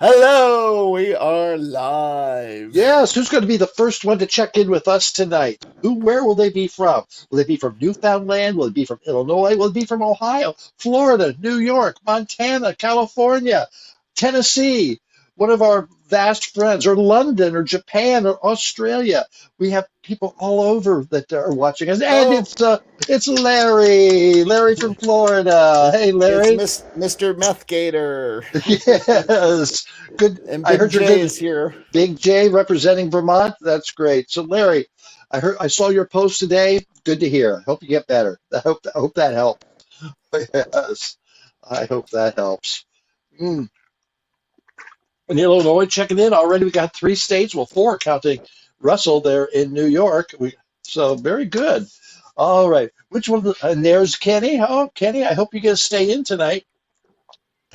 Hello, we are live. Yes, who's going to be the first one to check in with us tonight? Where will they be from? Will they be from Newfoundland? Will it be from Illinois? Will it be from Ohio, Florida, New York, Montana, California, Tennessee? One of our vast friends, or London, or Japan, or Australia. We have people all over that are watching us, and Oh, it's Larry from Florida. Hey, it's Larry. Mr. Meth Gator. Yes, good. And I Big heard you're J good. is here. Big J representing Vermont. That's great. So Larry, I saw your post today. Good to hear. I hope you get better. I hope that helps. Yes, I hope that helps. Mm. In Illinois, checking in already. We got 3 states. Well, four counting Russell there in New York. So very good. All right. Which one? And there's Kenny. Oh, Kenny, I hope you get to stay in tonight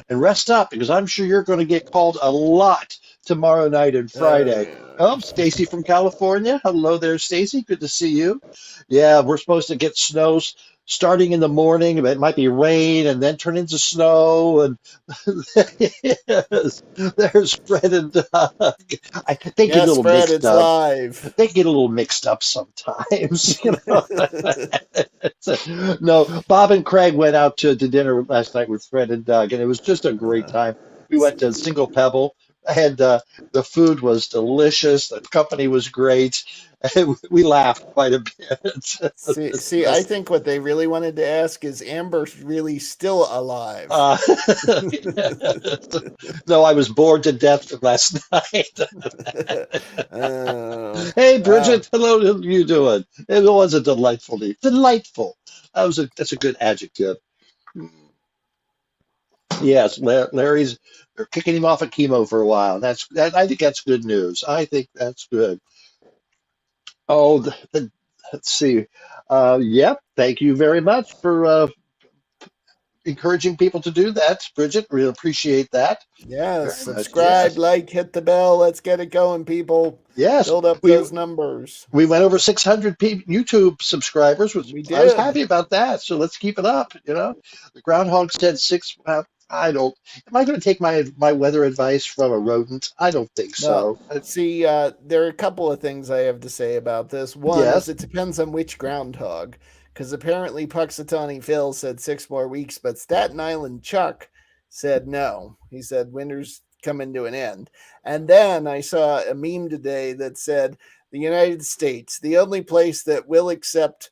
and rest up because I'm sure you're going to get called a lot tomorrow night and Oh, Friday. yeah. Oh, Stacy from California. Hello there, Stacy. Good to see you. Yeah, we're supposed to get snows starting in the morning. It might be rain and then turn into snow. And yes, there's Fred and Doug. They get a Yes, little Fred, mixed it's up. live. They get a little mixed up sometimes, you know. No, Bob and Craig went out to dinner last night with Fred and Doug, and it was just a great Uh, time. We went to Single Pebble, and the food was delicious. The company was great. And we laughed quite a see, I bit. think what they really wanted to ask is Amber really still alive? Uh, no, I was bored to death last night. Oh, Hey, wow. Bridget, hello. How you doing? It was a delightful day. Delightful. That's a good adjective. Yes, Larry's they're kicking him off of chemo for a while. I think that's good news. I think that's good. Oh, let's see. Yep. Thank you very much for encouraging people to do that, Bridget. Really appreciate that Yes, very much. subscribe, Yes, like, hit the bell. Let's get it going, people. yes. Build up We those numbers. we went over 600 YouTube subscribers. We I was did. happy about that. So let's keep it up. You know, the groundhog said six. I don't. Am I going to take my weather advice from a rodent? I don't think No, so. see, there are a couple of things I have to say about this. One is Yes. it depends on which groundhog, because apparently Puxatawny Phil said 6 more weeks, but Staten Island Chuck said no. He said winter's coming to an end. And then I saw a meme today that said the United States, the only place that will accept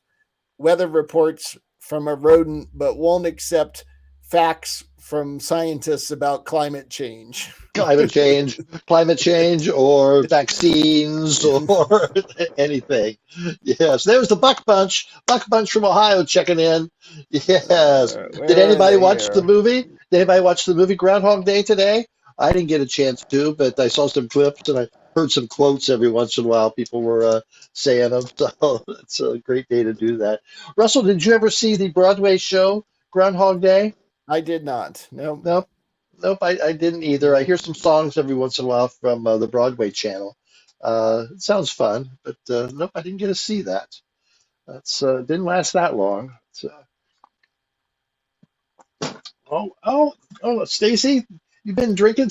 weather reports from a rodent but won't accept facts from scientists about climate change. Climate change, climate change, or vaccines, or anything. Yes, there's the Buck Bunch. Buck Bunch from Ohio checking in. Yes. Did Where are anybody they watch the here? movie? Did anybody watch the movie Groundhog Day today? I didn't get a chance to, but I saw some clips and I heard some quotes every once in a while. People were saying them, so it's a great day to do that. Russell, did you ever see the Broadway show Groundhog Day? I did not. No. No. Nope, I didn't either. I hear some songs every once in a while from the Broadway channel. It sounds fun, but nope, I didn't get to see that. That's didn't last that long. So, oh, oh, oh, Stacy, you've been drinking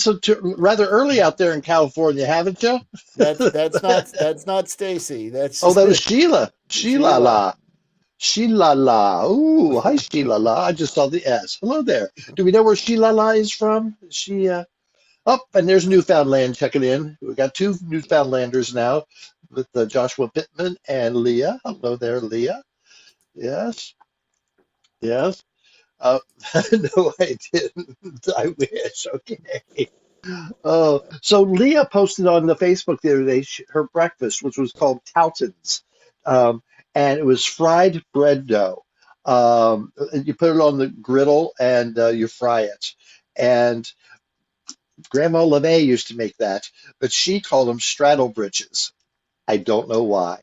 rather early out there in California, haven't you? That's not Stacy. That's Oh, that was Sheila. Sheila Sheila. la. Sheila la. Ooh, hi Sheila la. I just saw the S. Hello there. Do we know where Sheila la is from? Is she Oh, and there's Newfoundland checking in. We got two Newfoundlanders now with Joshua Pittman and Leah. Hello there, Leah. Yes, yes. Uh, no, I didn't. I wish. Okay. Oh, so Leah posted on the Facebook the other day her breakfast, which was called Towtons, um, and it was fried bread dough. You put it on the griddle and you fry it. And Grandma LeMay used to make that, but she called them straddle bridges. I don't know why,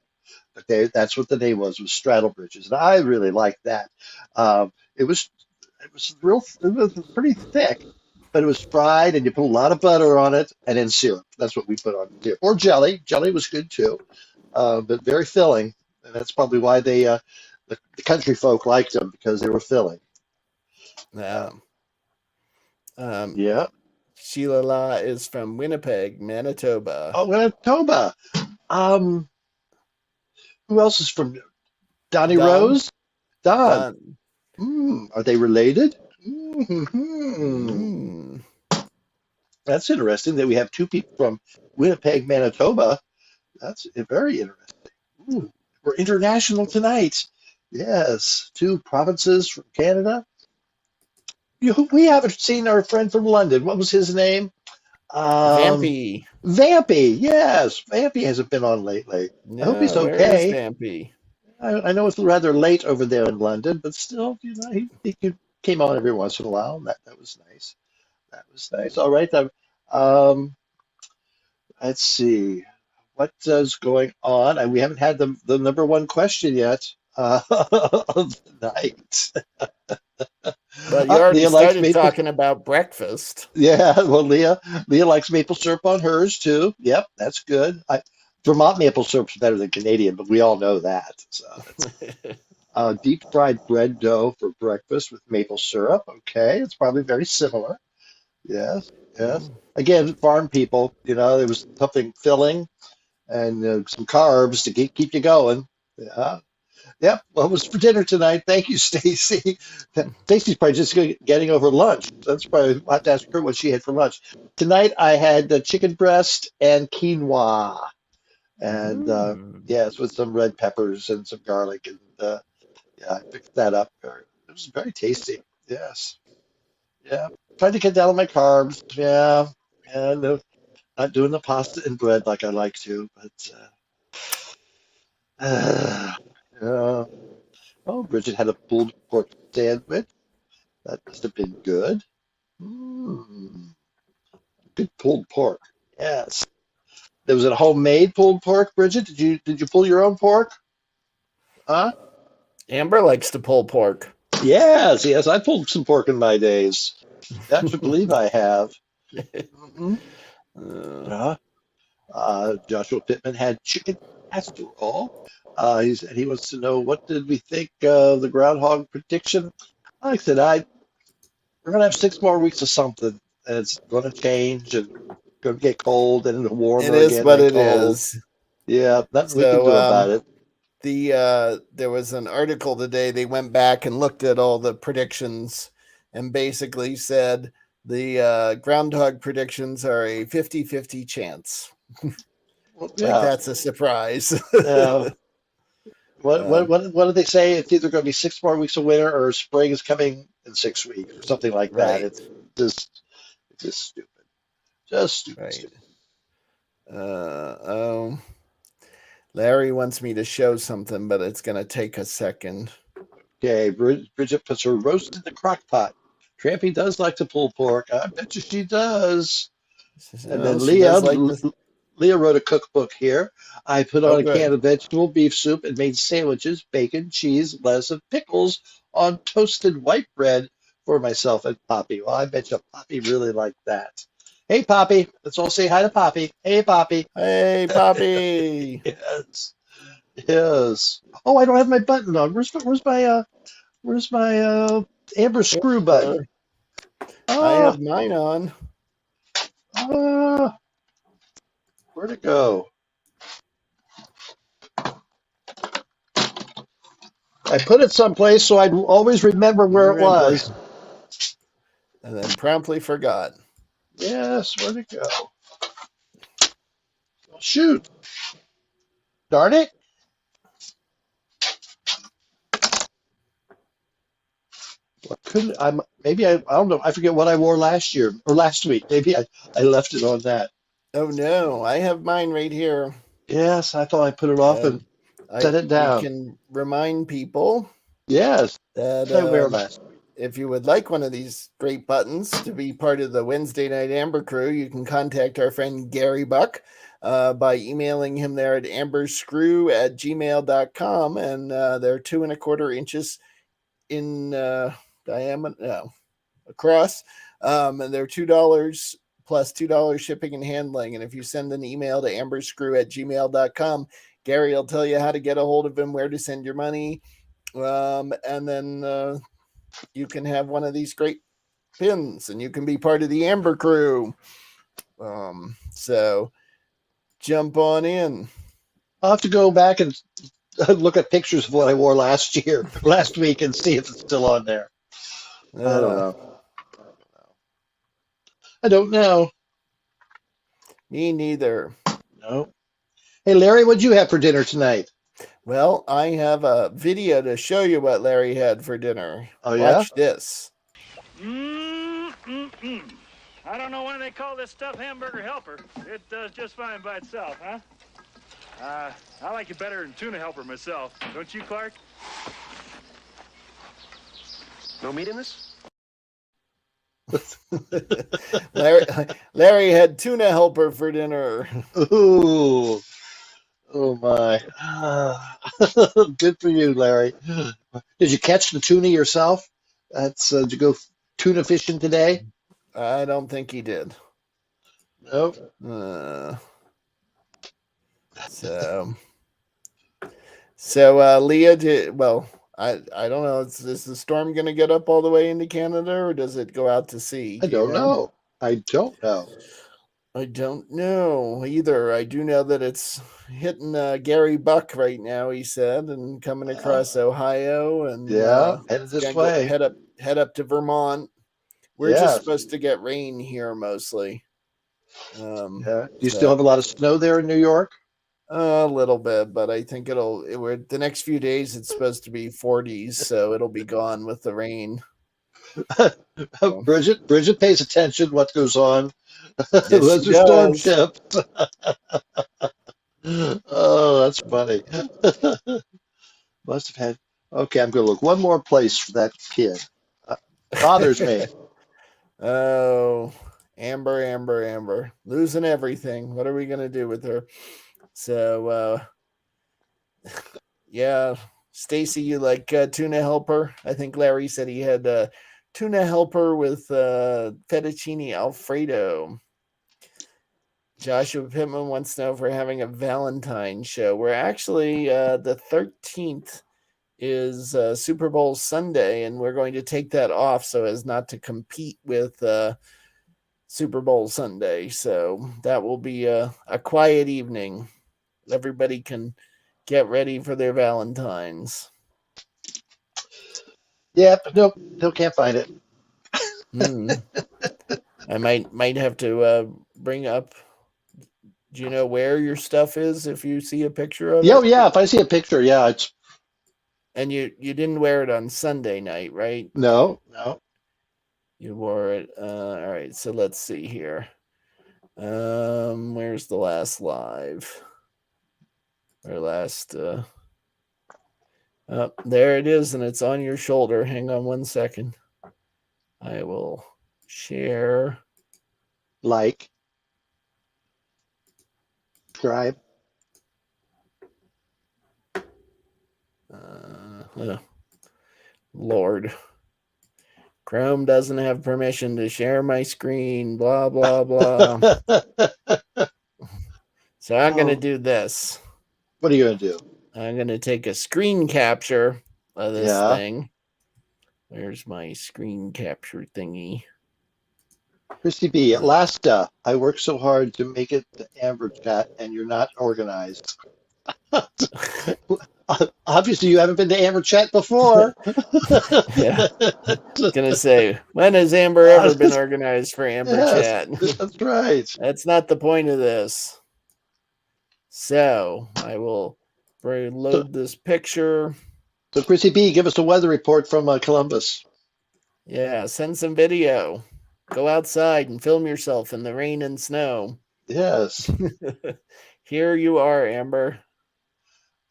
but that's what the name was straddle bridges, and I really liked that. It was it was pretty thick, but it was fried, and you put a lot of butter on it, and then syrup. That's what we put on it, or jelly. Jelly was good too, but very filling, and that's probably why the country folk liked them because they were filling. Yeah. Um, Um, yeah. Sheila La is from Winnipeg, Manitoba. Oh, Manitoba. Um, who else is from Donnie Don. Rose? Don. Don. Are they related? Hmm. Mm. That's interesting that we have two people from Winnipeg, Manitoba. That's very interesting. Ooh, we're international tonight. Yes, two provinces from Canada. We haven't seen our friend from London. What was his name? Um, Vampy. Vampy. Yes, Vampy hasn't been on lately. I hope he's No, where is okay. Vampy? I know it's rather late over there in London, but still, came on every once in a while. And that was nice. That was nice. All right. Um, let's see. What is going on? And we haven't had the number one question yet of the night. Well, you already Leah likes started maple. talking about breakfast. Yeah, well, Leah likes maple syrup on hers too. Yep, that's good. Vermont maple syrup's better than Canadian, but we all know that. So it's deep fried bread dough for breakfast with maple syrup. Okay, it's probably very similar. Yes, yes. Mm. Again, farm people, there was something filling and some carbs to keep you going. Yeah. Yep. Well, it was for dinner tonight. Thank you, Stacy. Stacy's probably just getting over lunch. That's probably I'll have to ask her what she had for lunch. Tonight I had chicken breast and quinoa, and Mm. yes, with some red peppers and some garlic, and yeah, I picked that up. It was very tasty. Yes. Yeah. Tried to cut down on my carbs. Yeah. And not doing the pasta and bread like I like to, but yeah. Oh, Bridget had a pulled pork sandwich. That must have been good. Mm, good pulled pork. Yes. Was it homemade pulled pork, Bridget? Did you pull your own pork? Huh? Amber likes to pull pork. Yes, yes. I pulled some pork in my days. You have to believe I have. Hmm. Uh, Yeah. Joshua Pittman had chicken casserole. He wants to know what did we think of the groundhog prediction. Like I said, we're gonna have 6 more weeks of something, and it's gonna change and gonna get cold and it'll it warmer is again, what then it cold. is. Yeah, nothing we can So do about it. there was an article today. They went back and looked at all the predictions and basically said the groundhog predictions are a 50-50 chance. Well, Like yeah. that's a surprise. Uh, what what um, what what do they say? It's either going to be 6 more weeks of winter or spring is coming in 6 weeks or something like that. right, It's just stupid. Just stupid, right. stupid. Oh, Larry wants me to show something, but it's going to take a second. Okay, Bridget puts her roast in the crock pot. Trampy does like to pull pork. I bet you she does. And Oh, then she does like this. Leah wrote a cookbook here. I put Oh, on a can good. of vegetable beef soup and made sandwiches, bacon, cheese, lettuce, and pickles on toasted white bread for myself and Poppy. Well, I bet you Poppy really liked that. Hey, Poppy. Let's all say hi to Poppy. Hey, Poppy. Hey, Poppy. Yes. Yes. Oh, I don't have my button on. Where's my Amber screw button? I Ah, have mine on. ah, where'd it go? I put it someplace so I'd always remember where it Remember. was. And then promptly forgot. Yes, where'd it go? Well, shoot. Darn it. What couldn't maybe I don't know. I forget what I wore last year or last week. Maybe I left it on that. Oh no, I have mine right here. Yes, I thought I put it off and And set it we down. can remind people Yes. that What did I wear last week? if you would like one of these great buttons to be part of the Wednesday Night Amber crew, you can contact our friend Gary Buck by emailing him there at amberscrew@gmail.com. And they're 2¼ inches in diameter, no, across. And they're $2 plus $2 shipping and handling. And if you send an email to amberscrew@gmail.com, Gary will tell you how to get a hold of him, where to send your money. And then you can have one of these great pins, and you can be part of the Amber crew. So jump on in. I'll have to go back and look at pictures of what I wore last week, and see if it's still on there. I don't Uh, know. I don't know. Me neither. No. Hey, Larry, what'd you have for dinner tonight? Well, I have a video to show you what Larry had for dinner. Oh, yeah? Watch this. I don't know why they call this stuff hamburger helper. It does just fine by itself, huh? I like it better than tuna helper myself. Don't you, Clark? No meat in this? Larry had tuna helper for dinner. Ooh. Oh, my. Good for you, Larry. Did you catch the tuna yourself? Did you go tuna fishing today? I don't think he did. Nope. So Leah did well. I don't know. Is the storm going to get up all the way into Canada, or does it go out to sea? I don't know. I don't know. I don't know either. I do know that it's hitting Gary Buck right now, he said, and coming across Ohio, and Yeah, headed this way. Head up to Vermont. We're just supposed to get rain here mostly. Yeah. Do you still have a lot of snow there in New York? A little bit, but I think the next few days it's supposed to be 40s, so it'll be gone with the rain. Bridget pays attention what goes on. Yes, Those she are storm does. ships. Oh, that's funny. Must have had. Okay, I'm going to look one more place for that kid. Bothers me. Oh, Amber, losing everything. What are we gonna do with her? So, yeah, Stacy, you like tuna helper? I think Larry said he had tuna helper with fettuccine Alfredo. Joshua Pittman wants to know if we're having a Valentine show. We're actually the 13th is Super Bowl Sunday, and we're going to take that off so as not to compete with Super Bowl Sunday. So that will be a quiet evening. Everybody can get ready for their Valentines. Yep, nope, still can't find it. I might have to bring up. Do you know where your stuff is if you see a picture of it? Oh, yeah, if I see a picture, yeah, it's. And you didn't wear it on Sunday night, right? No. You wore it. All right, so let's see here. Where's the last live? Or last there it is, and it's on your shoulder. Hang on one second. I will share. Like. Subscribe. Lord. Chrome doesn't have permission to share my screen, blah, blah, blah. So I'm going to do this. What are you going to do? I'm going to take a screen capture of this thing. Where's my screen capture thingy? Christy B, at last, I worked so hard to make it the Amber chat, and you're not organized. Obviously, you haven't been to Amber chat before. Yeah. I was going to say, when has Amber ever been organized for Amber chat? That's right. That's not the point of this. So I will load this picture. So, Chrissy B, give us a weather report from Columbus. Yeah, send some video. Go outside and film yourself in the rain and snow. Yes. Here you are, Amber.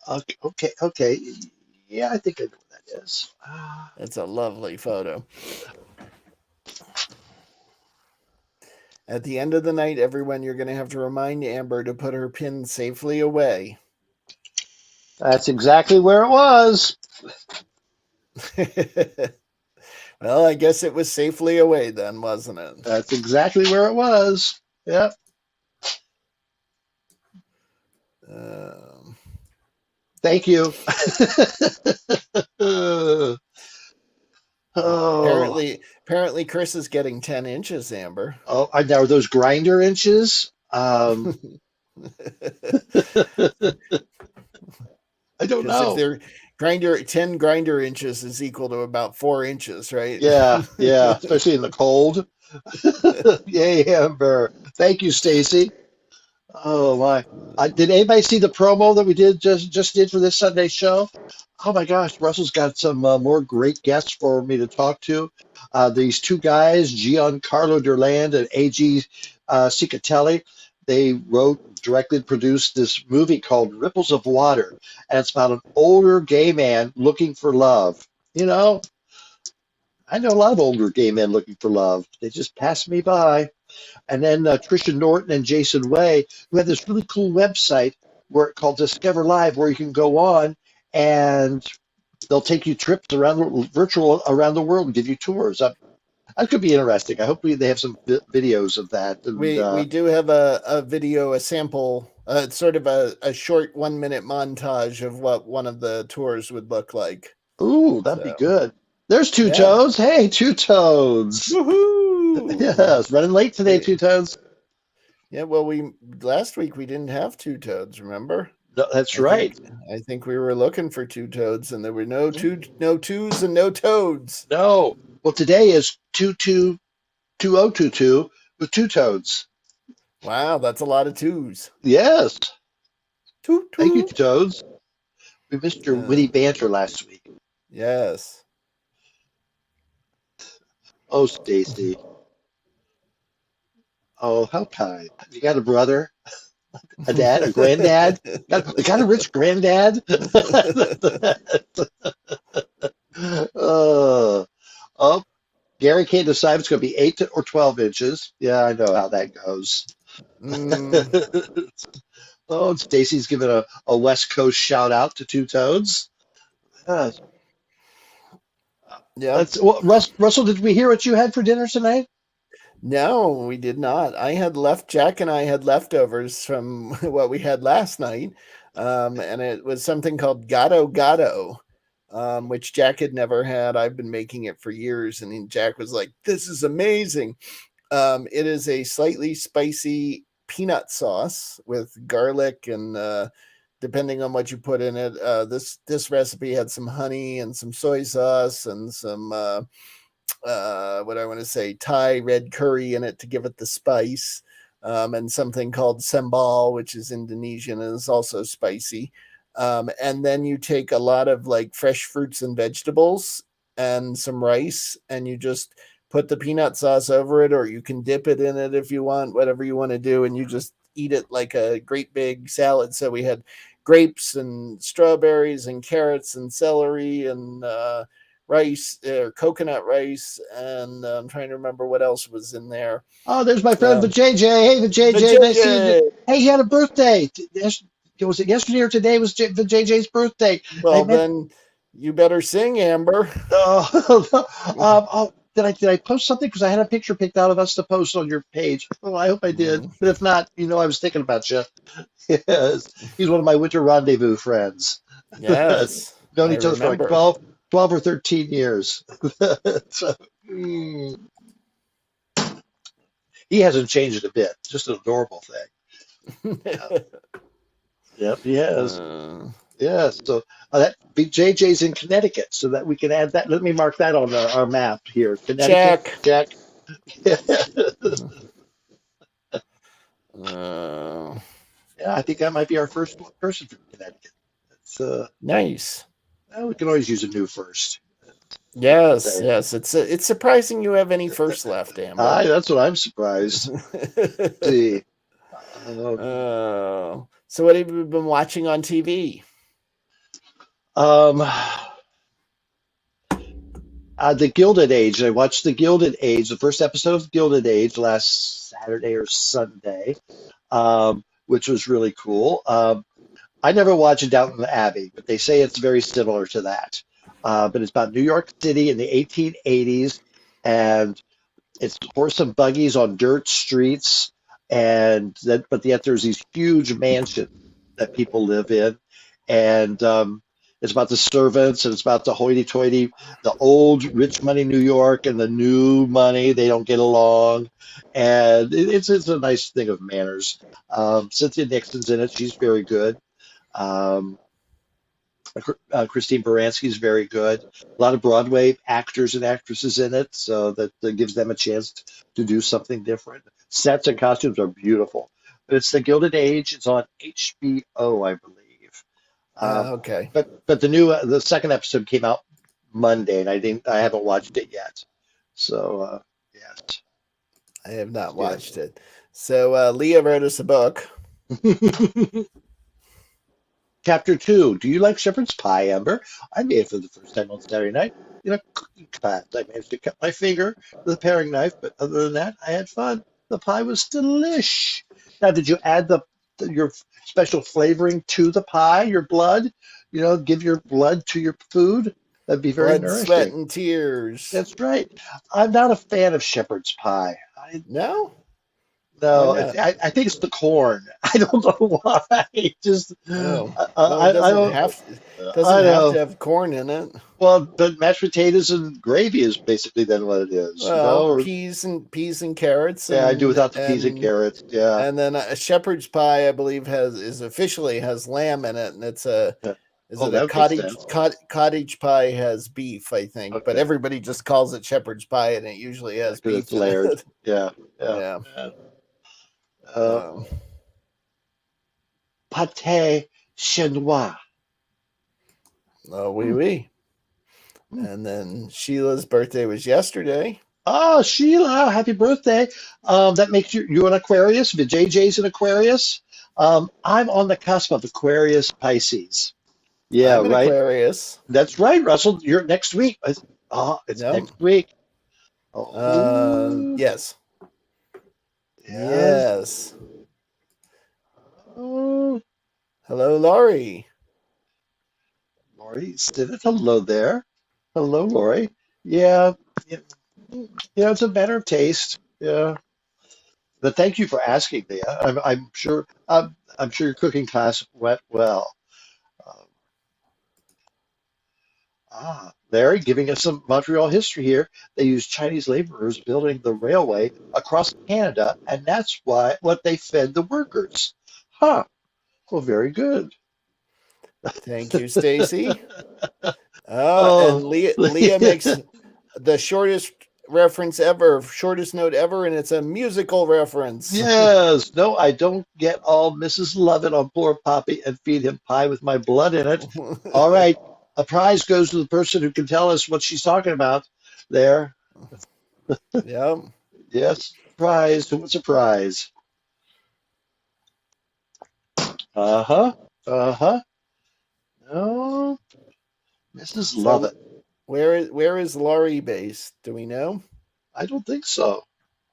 Okay. Yeah, I think I know what that is. That's a lovely photo. At the end of the night, everyone, you're going to have to remind Amber to put her pin safely away. That's exactly where it was. Well, I guess it was safely away then, wasn't it? That's exactly where it was. Yep. Thank you. Oh, Apparently, Chris is getting 10 inches, Amber. now are those grinder inches? I don't Because if know. they're 10 grinder inches is equal to about 4 inches, right? Yeah, yeah, especially in the cold. Yay, Amber. Thank you, Stacy. Oh my! Did anybody see the promo that we just did for this Sunday show? Oh my gosh, Russell's got some more great guests for me to talk to. These two guys, Giancarlo Durland and A.G. Cicatelli, they wrote, directed, produced this movie called Ripples of Water, and it's about an older gay man looking for love. You know, I know a lot of older gay men looking for love. They just pass me by. And then Trisha Norton and Jason Way, who have this really cool website called Discover Live, where you can go on and they'll take you trips virtual around the world and give you tours. That could be interesting. I hope they have some videos of that. And We do have a video, a sample, sort of a short 1 minute montage of what one of the tours would look like. ooh, that'd be So, good. There's Two yeah. Toads. Hey, Two Toads. Woohoo! Yes, running late today, Two Toads. Yeah, well, last week we didn't have two toads, remember? No, that's right. I think we were looking for two toads, and there were no twos and no toads. No. Well, today is 2022 with Two Toads. Wow, that's a lot of twos. Yes. Toot, toot. Thank you, Toads. We missed your witty banter last week. Yes. Oh, Stacy. Oh, how kind. You got a brother, a dad, a granddad? Got a rich granddad? Oh, Gary can't decide if it's going to be 8 or 12 inches. Yeah, I know how that goes. Oh, and Stacy's giving a West Coast shout out to Two Toads. Yeah. Russell, did we hear what you had for dinner tonight? No, we did not. Jack and I had leftovers from what we had last night. And it was something called Gato Gato, which Jack had never had. I've been making it for years. And Jack was like, this is amazing. It is a slightly spicy peanut sauce with garlic and depending on what you put in it. This recipe had some honey and some soy sauce and some Thai red curry in it to give it the spice, and something called sambal, which is Indonesian and is also spicy. And then you take a lot of like fresh fruits and vegetables and some rice, and you just put the peanut sauce over it, or you can dip it in it if you want, whatever you want to do, and you just eat it like a great big salad. So we had grapes and strawberries and carrots and celery and rice or coconut rice, and I'm trying to remember what else was in there. Oh, there's my friend the JJ. Hey, the JJ. Nice to see you. Hey, he had a birthday. Was it yesterday or today was the JJ's birthday? Well, then you better sing, Amber. Did I post something? Because I had a picture picked out of us to post on your page. Oh, I hope I did. But if not, I was thinking about you. Yes. He's one of my winter rendezvous friends. Yes. Known each other for like 12 or 13 years. So, he hasn't changed a bit. Just an adorable thing. Yep, he has. Yes. So that JJ's in Connecticut, so that we can add that. Let me mark that on our map here. Connecticut. Check. Yeah, I think that might be our first person from Connecticut. That's nice. Well, we can always use a new first. Yes, yes. It's surprising you have any first left, Amber. That's what I'm surprised. Let's see. So what have you been watching on TV? The Gilded Age. I watched The Gilded Age, the first episode of Gilded Age last Saturday or Sunday, which was really cool. I never watched Downton Abbey, but they say it's very similar to that. But it's about New York City in the 1880s, and it's horse and buggies on dirt streets, but yet there's these huge mansions that people live in, and It's about the servants, and it's about the hoity-toity, the old rich money New York and the new money. They don't get along, and it's a nice thing of manners. Cynthia Nixon's in it. She's very good. Um, Christine Baranski's very good. A lot of Broadway actors and actresses in it, so that gives them a chance to do something different. Sets and costumes are beautiful. But it's the Gilded Age. It's on HBO, I believe. Okay. But the second episode came out Monday, and I haven't watched it yet. So yes, I have not yeah. watched it. So Leah wrote us a book. Chapter 2. Do you like shepherd's pie, Amber? I made it for the first time on Saturday night in a cooking class. I managed to cut my finger with a paring knife, but other than that, I had fun. The pie was delish. Now, did you add your special flavoring to the pie, your blood? Give your blood to your food? That'd be very Blood, sweat, nourishing. and tears. That's right. I'm not a fan of shepherd's pie. No? No, Why not? I think it's the corn. I don't know why. Just Oh. I, Well, it I doesn't don't. have I have to know. have corn in it. Well, but mashed potatoes and gravy is basically then what it is, Well, Or peas and carrots yeah, I do and without the peas and carrots. Yeah, and then a shepherd's pie, I believe, officially has lamb in it, and it's a yeah. is Oh, it a that makes sense. cottage pie has beef, I think, but Okay, everybody just calls it shepherd's pie, and it usually yeah, has because it's beef in layered. it. Yeah, yeah. Yeah. Yeah. Uh, Um, Pâté chinois. oh, oui, Mm, oui. mm. And then Sheila's birthday was yesterday. Oh, Sheila, happy birthday! That makes you an Aquarius. JJ's an Aquarius. I'm on the cusp of Aquarius Pisces. Yeah, I'm an right. Aquarius. That's right, Russell. You're next week. It's No. next week. Oh, Yes. yes. Yes. Oh, Hello, Laurie. Lori said it. Hello there. Hello, Lori. Yeah, yeah, it's a matter of taste. Yeah, but thank you for asking, Leah. I'm sure your cooking class went well. Um, Larry, giving us some Montreal history here. They used Chinese laborers building the railway across Canada, and that's what they fed the workers. Huh. Well, very good. Thank you, Stacy. And Oh, Leah makes the shortest shortest note ever, and it's a musical reference. yes. No, I don't get all Mrs. Lovett on poor Poppy and feed him pie with my blood in it. All right. A prize goes to the person who can tell us what she's talking about there. Yep. Yes, prize. What's a prize? Uh-huh. Uh-huh. No, Mrs. So Lovett. where is Laurie based? Do we know? I don't think so.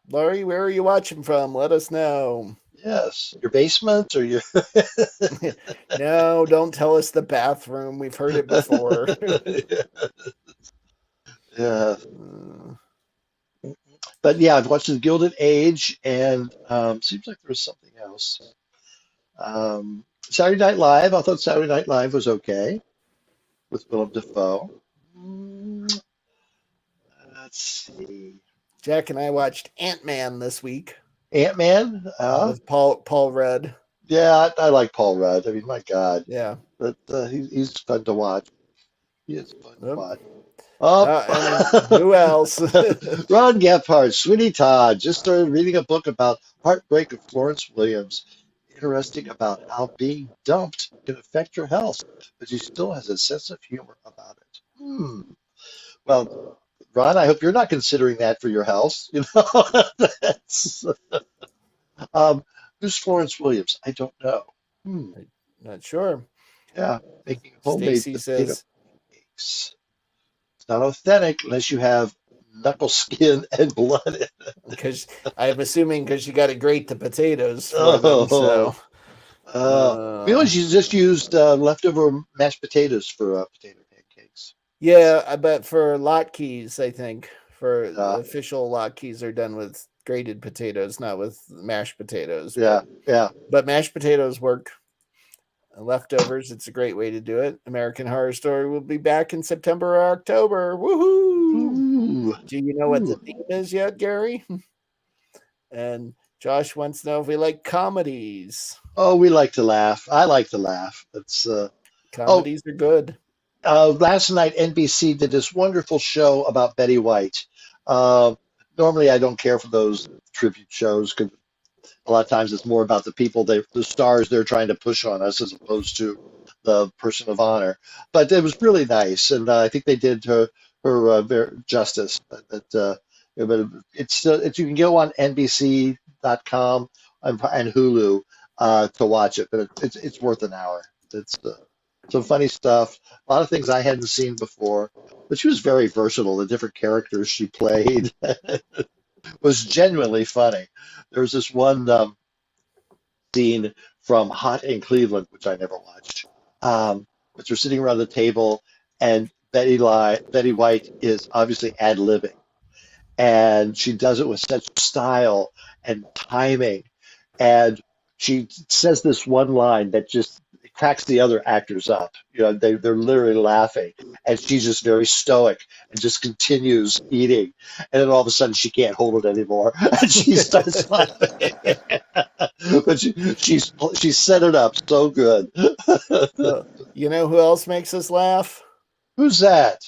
Laurie, where are you watching from? Let us know. Yes. Your basement or your No, don't tell us the bathroom. We've heard it before. yeah. Uh, But yeah, I've watched The Gilded Age, and seems like there's something else. Saturday Night Live. I thought Saturday Night Live was okay with Willem Dafoe. Mm, let's see. Jack and I watched Ant-Man this week Ant-Man. with Paul Rudd. Yeah, I like Paul Rudd. I mean, my God, Yeah. but he's fun to watch. He is fun to Yep. watch. Oh, And who else? Ron Gephardt, Sweeney Todd just started reading a book about heartbreak of Florence Williams. Interesting about how being dumped can affect your health, but she still has a sense of humor about it. Well, Ron, I hope you're not considering that for your health. That's, um, who's Florence Williams? I don't know. Not sure. Yeah, making homemade Stacy potato says cakes. It's not authentic unless you have knuckle skin and blood in it. because I'm assuming because you got to grate the potatoes for them. So We always just used leftover mashed potatoes for potato pancakes. yeah, I bet for latkes, I think for the Uh, official latkes are done with grated potatoes, not with mashed potatoes. yeah, yeah. But mashed potatoes work. Leftovers, it's a great way to do it. American Horror Story will be back in September or October. Woohoo! Ooh, Do you know what the ooh. theme is yet, Gary? And Josh wants to know if we like comedies. Oh, we like to laugh. I like to laugh. Oh, Comedies are good. last night NBC did this wonderful show about Betty White. Uh, Normally, I don't care for those tribute shows because a lot of times it's more about the people, the stars they're trying to push on us as opposed to the person of honor. But it was really nice, and I think they did her justice. But it's still you can go on NBC.com and Hulu to watch it, but it's worth an hour. It's some funny stuff, a lot of things I hadn't seen before. But she was very versatile. The different characters she played was genuinely funny. There was this one scene from Hot in Cleveland, which I never watched. But they're sitting around the table, and Betty White is obviously ad-libbing, and she does it with such style and timing. And she says this one line that just cracks the other actors up. They're literally laughing, and she's just very stoic and just continues eating. And then all of a sudden, she can't hold it anymore, and she starts laughing. But she's set it up so good. You know who else makes us laugh? Who's that?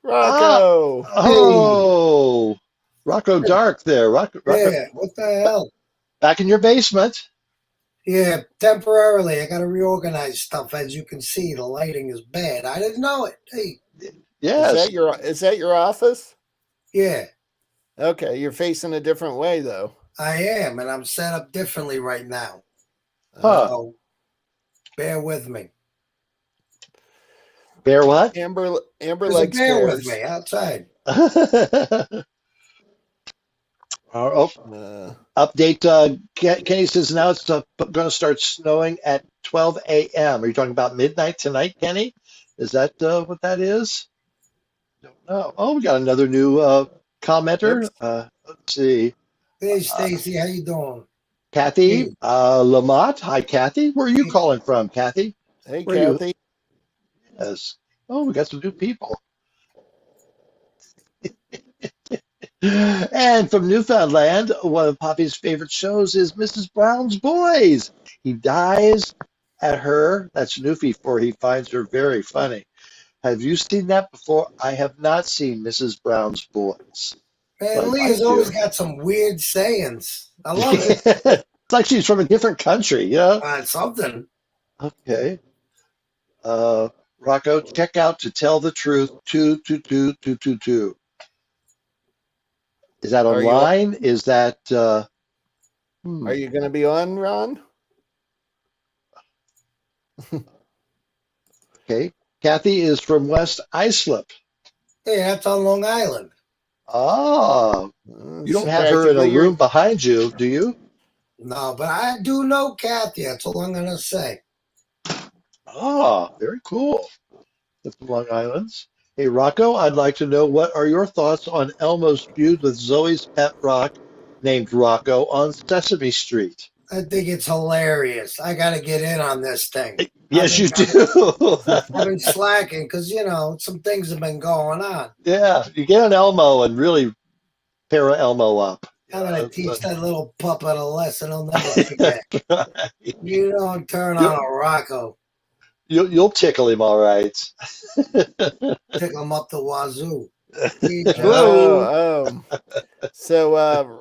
Rocco. Oh, Rocco Dark there. Rocco, Yeah, what the hell? back in your basement. Yeah, temporarily. I got to reorganize stuff. As you can see, the lighting is bad. I didn't know it. Hey, Yes. Is that your office? yeah, Okay, you're facing a different way though. I am, and I'm set up differently right now. Huh. So bear with me. Bear what? Amber There's a likes bear with bears. me outside. Oh, update. Kenny says now it's going to start snowing at 12 a.m. Are you talking about midnight tonight, Kenny? Is that what that is? Don't know. Oh, we got another new commenter. Oops. Let's see. Hey, Stacy, how you doing? Kathy Hey. Lamont. Hi, Kathy. Where are you Hey. calling from, Kathy? Hey, Where are you? Kathy. Yes. Oh, we got some new people. And from Newfoundland, one of Poppy's favorite shows is Mrs. Brown's Boys. He dies at her. That's Newfie, for he finds her very funny. Have you seen that before? I have not seen Mrs. Brown's Boys. Man, But Lee I has always do. got some weird sayings. I love it. It's like she's from a different country, you know? Something. Okay. Rocco, check out To Tell the Truth 2222222. Is that Are you online? Is that are you going to be on, Ron? okay? Kathy is from West Islip. Hey, that's on Long Island. Oh, you don't have her in a Practically room behind you, do you? No, but I do know Kathy. That's all I'm going to say. Ah, very cool. The Long Islands. Hey, Rocco, I'd like to know what are your thoughts on Elmo's feud with Zoe's pet rock named Rocco on Sesame Street? I think it's hilarious. I got to get in on this thing. Yes, you do. I've been slacking because, some things have been going on. Yeah, you get an Elmo and really pair Elmo up. I'm going to teach that little puppet a lesson he'll never forget. You don't turn on a Rocco. You'll tickle him all right. Tickle him up the wazoo. Whoa. So,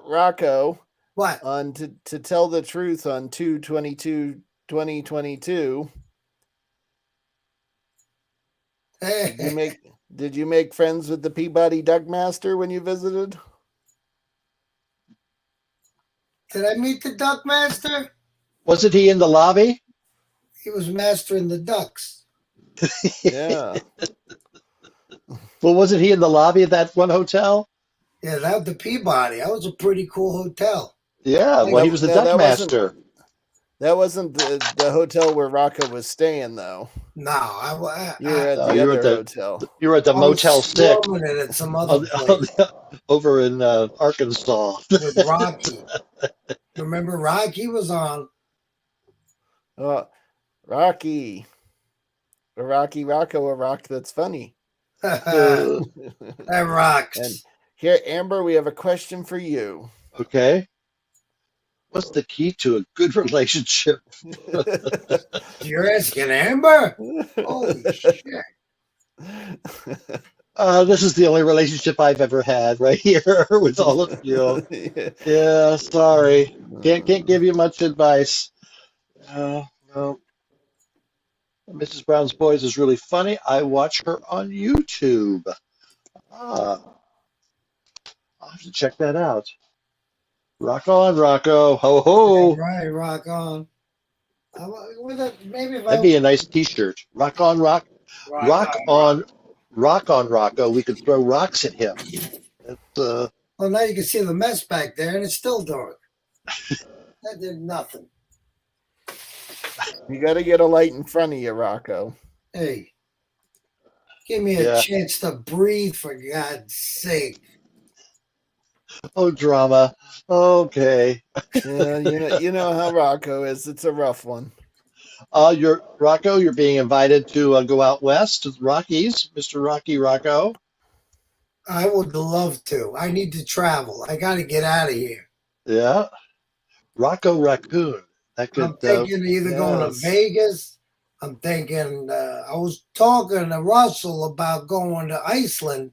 Rocco, What? on to tell the truth on 2/22/2022, did you make friends with the Peabody Duckmaster when you visited? Did I meet the duck master? Wasn't he in the lobby? He was mastering the ducks. Yeah. Well, wasn't he in the lobby of that one hotel? Yeah, that was the Peabody. That was a pretty cool hotel. Yeah, well, he was the duck master. That wasn't the hotel where Rocco was staying, though. No, You were at the you were other at the- hotel. You were at the Motel 6 slumming it at some other place over in Arkansas. with Rocky. Remember, Rocky was on. Rocky. A Rocky Rocco, a rock that's funny. Uh, That rocks. And here, Amber, we have a question for you. okay. What's the key to a good relationship? You're asking Amber? Holy shit. This is the only relationship I've ever had right here with all of you. Yeah, sorry. Can't give you much advice. No. Mrs. Brown's Boys is really funny. I watch her on YouTube. Ah, I'll have to check that out. Rock on, Rocco. Ho Yeah, ho. right, rock on. Maybe if That'd be a nice T-shirt. Rock on, rock. Rock on, rock on, Rocco. We could throw rocks at him. That's, Well, now you can see the mess back there, and it's still dark. That did nothing. You got to get a light in front of you, Rocco. Hey, give me a chance to breathe, for God's sake. oh, drama. Okay. Yeah, you know how Rocco is. It's a rough one. You're being invited to go out west to the Rockies, Mr. Rocky Rocco. I would love to. I need to travel. I got to get out of here. Yeah. Rocco Raccoon. That could. I'm thinking either going to Vegas. I'm thinking, I was talking to Russell about going to Iceland.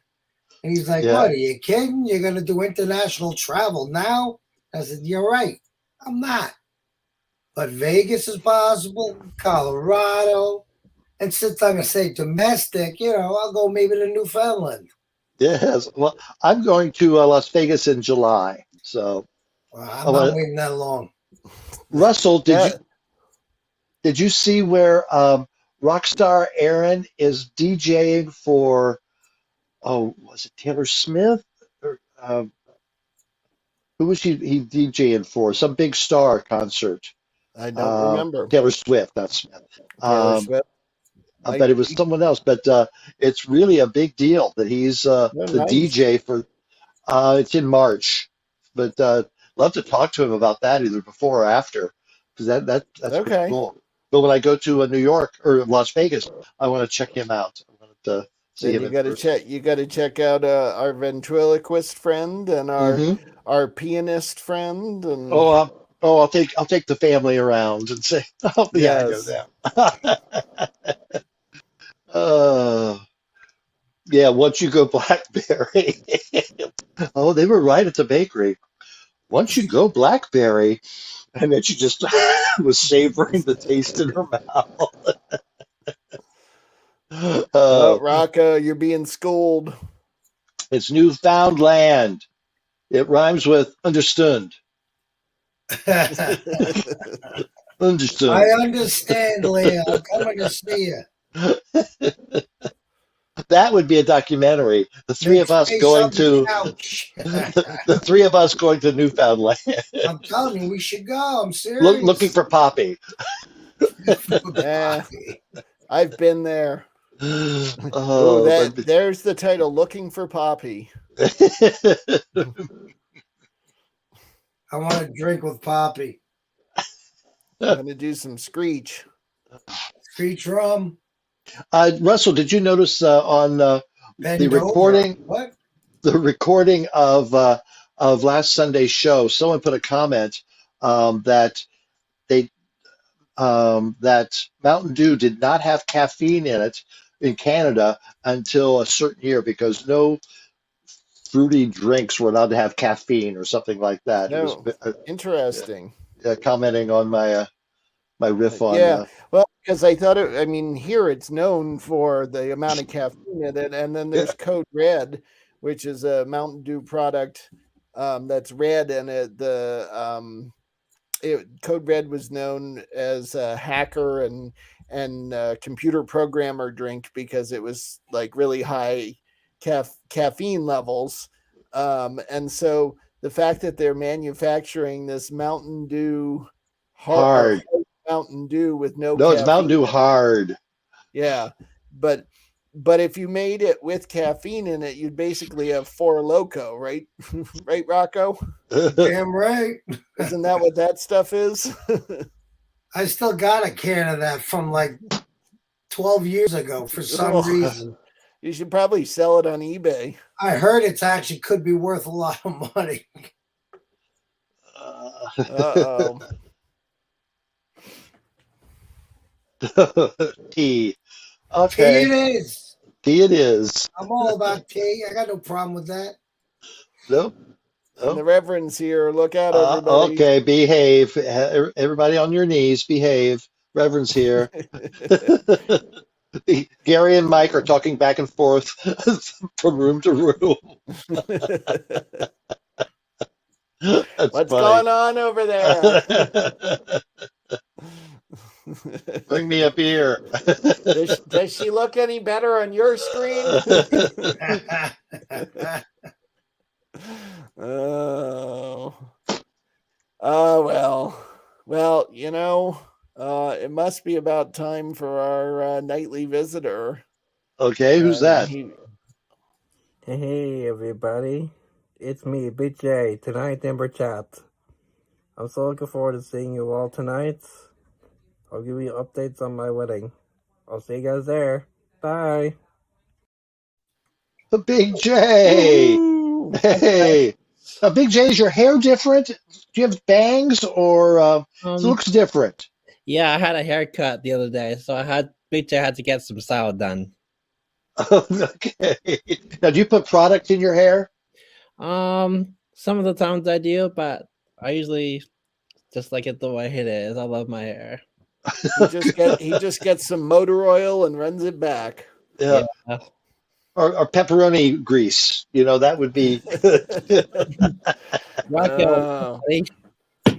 And he's like, what, are you kidding? You're going to do international travel now? I said, you're right. I'm not. But Vegas is possible, Colorado. And since I'm going to say domestic, I'll go maybe to Newfoundland. Yes. Well, I'm going to Las Vegas in July. So I'm not waiting that long. Russell, did you see where Rockstar Aaron is DJing for, was it Taylor Smith? Or, who was he DJing for? Some big star concert. I don't remember. Taylor Swift, not Smith. Taylor Swift. But it was someone else. But it's really a big deal that he's the DJ for. It's in March, but love to talk to him about that either before or after, because that's okay. Pretty cool. But when I go to New York or Las Vegas, I want to check him out. I want to see him. You got to check out our ventriloquist friend and our pianist friend. And I'll take the family around and say, I go there. Yeah, once you go blackberry. Oh, they were right at the bakery. Once you go blackberry, and then she just was savoring the taste in her mouth. Rocco, you're being schooled. It's Newfoundland. It rhymes with understood. Understood. I understand, Leah. I'm coming to see you. That would be a documentary. The three of us going to the three of us going to Newfoundland. I'm telling you, we should go. I'm serious. Looking for Poppy. I've been there. There's the title, Looking for Poppy. I want to drink with Poppy. I'm going to do some screech. Screech rum. Russell, did you notice on the recording of last Sunday's show, someone put a comment that Mountain Dew did not have caffeine in it in Canada until a certain year because no fruity drinks were allowed to have caffeine or something like that. No, it was, interesting. Commenting on my riff on. Well, because I thought here it's known for the amount of caffeine in it, and then there's Code Red, which is a Mountain Dew product that's red, and Code Red was known as a hacker and computer programmer drink because it was like really high caffeine levels, and so the fact that they're manufacturing this Mountain Dew hard Mountain Dew with no it's Mountain Dew hard. Yeah, but if you made it with caffeine in it, you'd basically have Four Loko, right? Right, Rocco? Damn right. Isn't that what that stuff is? I still got a can of that from like 12 years ago for some reason. You should probably sell it on eBay. I heard it's actually could be worth a lot of money. Uh-oh. Tea. Tea Okay. it is. Tea it is. I'm all about tea. I got no problem with that. Nope. And the Reverend's here. Look out, everybody. Okay, behave. Everybody on your knees, behave. Reverend's here. Gary and Mike are talking back and forth from room to room. What's going on over there? Bring me a beer. Does she look any better on your screen? Well, it must be about time for our nightly visitor. Okay, who's that? Hey, everybody. It's me, Big J, tonight Amber Chat. I'm so looking forward to seeing you all tonight. I'll give you updates on my wedding. I'll see you guys there. Bye. Big J. Woo! Hey. Big J, is your hair different? Do you have bangs or it looks different? Yeah, I had a haircut the other day, so Big J had to get some style done. Okay. Now, do you put product in your hair? Some of the times I do, but I usually just like it the way it is. I love my hair. He just gets some motor oil and runs it back. Yeah. Or pepperoni grease. That would be.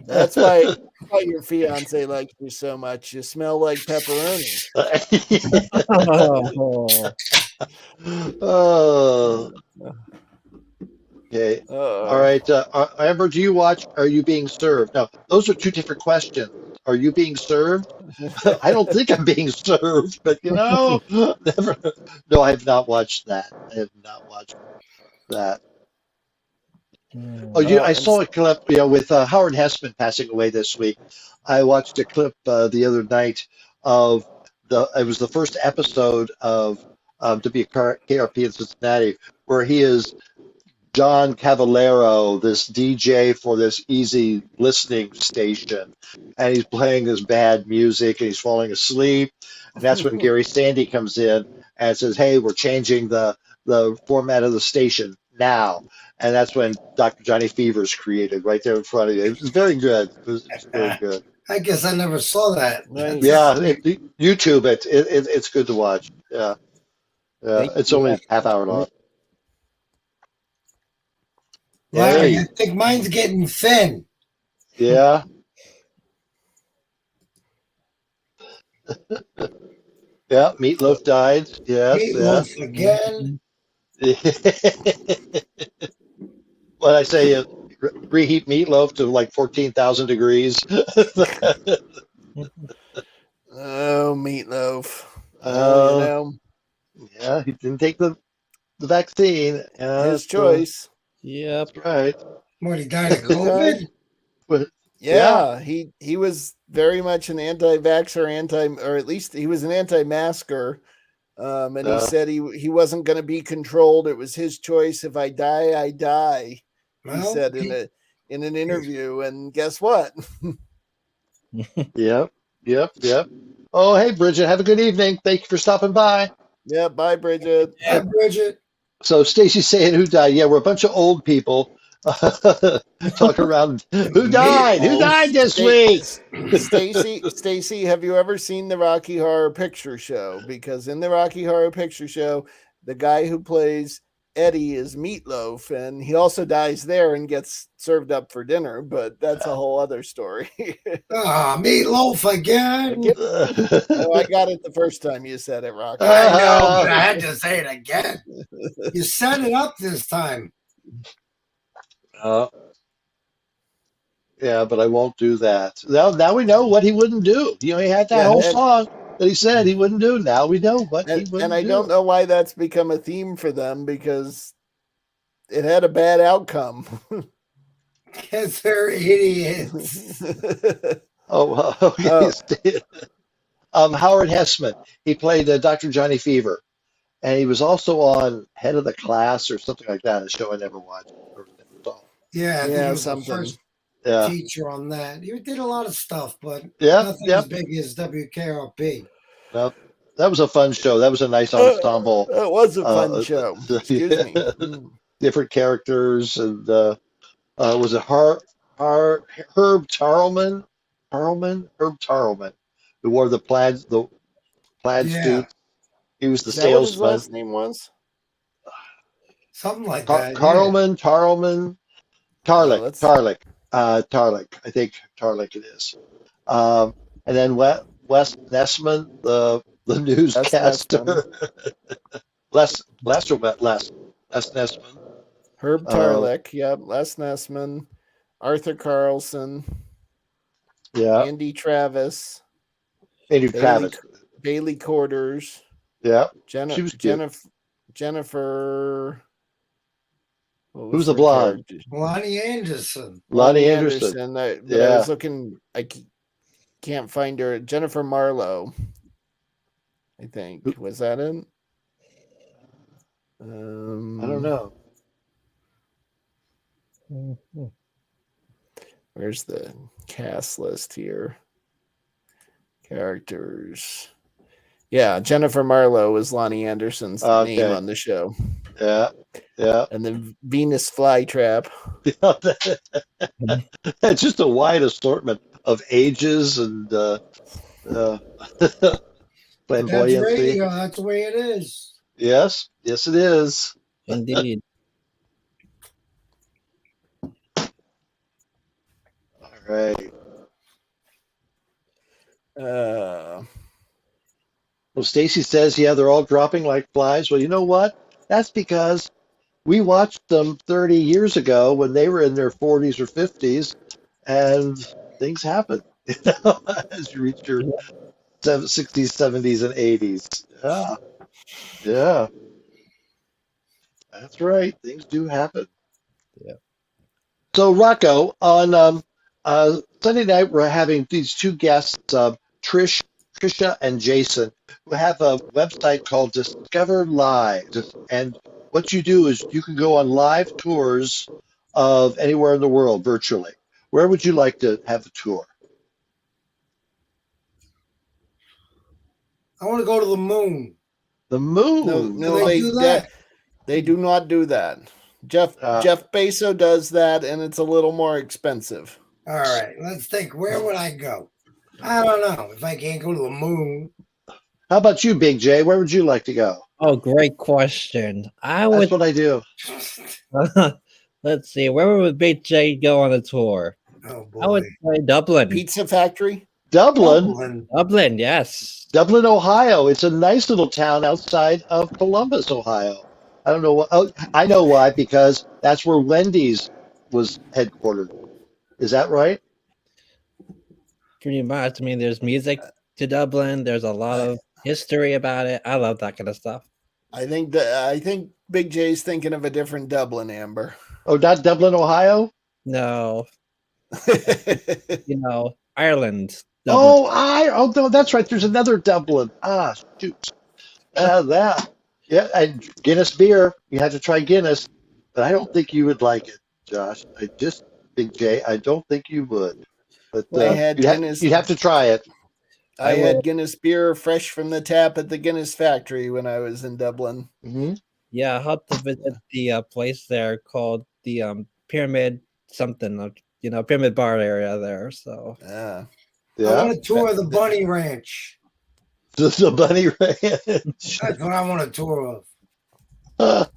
That's why your fiance likes you so much. You smell like pepperoni. Oh. Okay. All right. Amber, do you watch Are You Being Served? Now, those are two different questions. Are you being served? I don't think I'm being served, but never. No, I have not watched that. I saw a clip, with Howard Hessman passing away this week. I watched a clip the other night of it was the first episode of WKRP in Cincinnati, where he is John Cavallero, this DJ for this easy listening station, and he's playing this bad music and he's falling asleep. And that's when Gary Sandy comes in and says, "Hey, we're changing the format of the station now." And that's when Dr. Johnny Fever is created right there in front of you. It was very good. It was very good. I guess I never saw that. Nice. Yeah, YouTube it. It's good to watch. Yeah. It's only half hour long. Larry, I think mine's getting thin. Yeah. Yeah, Meatloaf died. Yes. Meatloaf again. What I say, reheat meatloaf to like 14,000 degrees. Oh, Meatloaf. Yeah, he didn't take the vaccine. His choice. Yep. That's right. What, he died of COVID? Yeah, he was very much an anti-vaxxer, or at least he was an anti-masker. And he said he wasn't going to be controlled. It was his choice. If I die, I die. He said in an interview. And guess what? Yep. Oh, hey, Bridget. Have a good evening. Thank you for stopping by. Yeah, bye, Bridget. Yeah, Bridget. So Stacy's saying who died. Yeah, we're a bunch of old people talking around. Who died? Who died this week? Stacy, have you ever seen the Rocky Horror Picture Show? Because in the Rocky Horror Picture Show, the guy who plays Eddie is Meatloaf, and he also dies there and gets served up for dinner, but that's a whole other story. Meatloaf again. Oh, I got it the first time you said it, Rocky. I know, but I had to say it again. You set it up this time. Yeah, but I won't do that. Now we know what he wouldn't do. He had that whole song that he said he wouldn't do. Now we know what he wouldn't do. And I don't know why that's become a theme for them, because it had a bad outcome. Because they're idiots. Oh, okay. Oh, Howard Hessman. He played Dr. Johnny Fever, and he was also on Head of the Class or something like that, a show I never watched or never saw. Yeah, I think yeah, he was the something. first Yeah, teacher on that. He did a lot of stuff, but yep, nothing as yep. big as WKRP. No, that was a fun show. That was a nice ensemble. It was a fun Uh, show. Excuse me. different characters, and was it Herb Tarlman? Herb Tarlman, who wore the plaid Yeah, suit. He was the Is that what his salesman. last name was? something like that. Yeah. Tarlman, Let's. Tarlick. I think Tarlick it is. Um, and then Wes Nessman, the That's newscaster. Nessman. Les Nessman. Herb Tarlick. Yep. Les Nessman. Arthur Carlson. Yeah, Andy Travis. Andrew Travis. Bailey Quarters. Yeah, she was cute. Jennifer. Who's the blonde? Lonnie Anderson. Lonnie Anderson. But Yeah. I was looking. I can't find her. Jennifer Marlowe. I think was that it? I don't know. Where's the cast list here? Characters. Yeah, Jennifer Marlowe was Lonnie Anderson's name on the show. Yeah, yeah. And then Venus Flytrap. It's just a wide assortment of ages and flamboyancy. That's radio. That's the way it is. Yes, yes, it is. Indeed. All right. Well, Stacy says, yeah, they're all dropping like flies. Well, you know what? That's because we watched them 30 years ago when they were in their 40s or 50s, and things happen as you reach your 60s, 70s, and 80s. Yeah, yeah, that's right. Things do happen. Yeah. So, Rocco, on Sunday night, we're having these two guests, Trisha and Jason, who have a website called Discover Live. And what you do is you can go on live tours of anywhere in the world virtually. Where would you like to have the tour? I want to go to the moon. The moon. No, they do that? They do not do that. Jeff Bezos does that, and it's a little more expensive. All right, let's think. Where would I go? I don't know. If I can't go to the moon. How about you, Big J? Where would you like to go? Oh, great question. That's what I do. Let's see. Where would Big J go on a tour? Oh, boy. I would say Dublin. Pizza Factory? Dublin, yes. Dublin, Ohio. It's a nice little town outside of Columbus, Ohio. I don't know what. Oh, I know why, because that's where Wendy's was headquartered. Is that right? Pretty much. I mean, there's music to Dublin. There's a lot of history about it. I love that kind of stuff. I think Big J's thinking of a different Dublin, Amber. Oh, not Dublin, Ohio? No. Ireland. Dublin. Oh, no, that's right. There's another Dublin. Ah, shoot. That. Yeah, and Guinness beer. You had to try Guinness, but I don't think you would like it, Josh. Big J, I don't think you would. But you'd have to try it. I had Guinness beer fresh from the tap at the Guinness factory when I was in Dublin. Mm-hmm. Yeah, I hope to visit the place there called the Pyramid something, Pyramid Bar area there. So yeah, I want to tour the Bunny Ranch. The Bunny Ranch. That's what I want a tour of.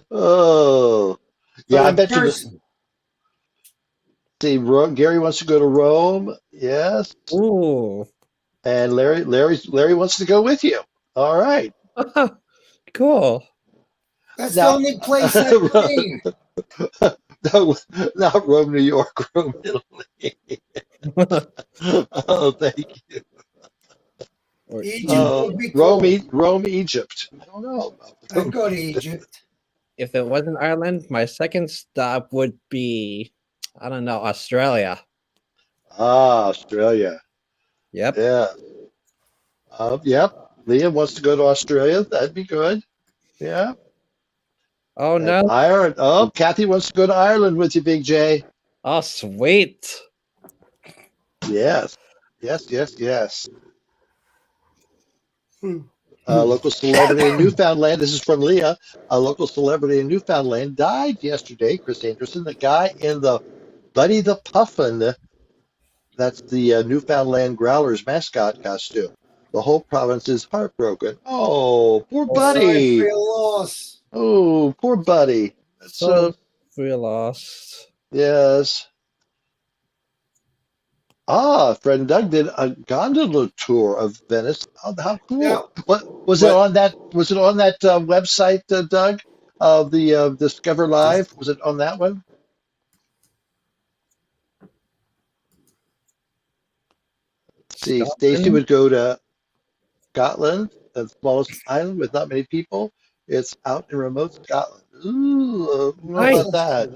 Oh, yeah, I bet you. See, Gary wants to go to Rome. Yes. Ooh. And Larry wants to go with you. All right. Cool. That's the only place I've been. No, not Rome, New York, Rome, Italy. Oh, thank you. Egypt would be cool. Rome, Egypt. I don't know. I'd go to Egypt. If it wasn't Ireland, my second stop would be, I don't know, Australia. Australia. Yep. Yeah. Yep. Leah wants to go to Australia. That'd be good. Yeah. Oh And no. Ireland. Oh, Kathy wants to go to Ireland with you, Big J. Oh sweet. Yes. Yes, yes, yes. Hmm. A local celebrity in Newfoundland. This is from Leah. A local celebrity in Newfoundland died yesterday. Chris Anderson, the guy in the Buddy the Puffin. That's the Newfoundland Growlers mascot costume. The whole province is heartbroken. Oh, poor Oh, Sorry for Buddy. your loss. Oh, poor Buddy. That's so we lost. yes. Friend Doug did a gondola tour of Venice. Oh, how cool! Now, What was it What? on that? Was it on that website, Doug? Of the Discover Just Live? Was it on that one? See, Stacy Scotland? would go to Scotland, the smallest island with not many people. It's out in remote Scotland. Ooh, I don't know Nice. about that.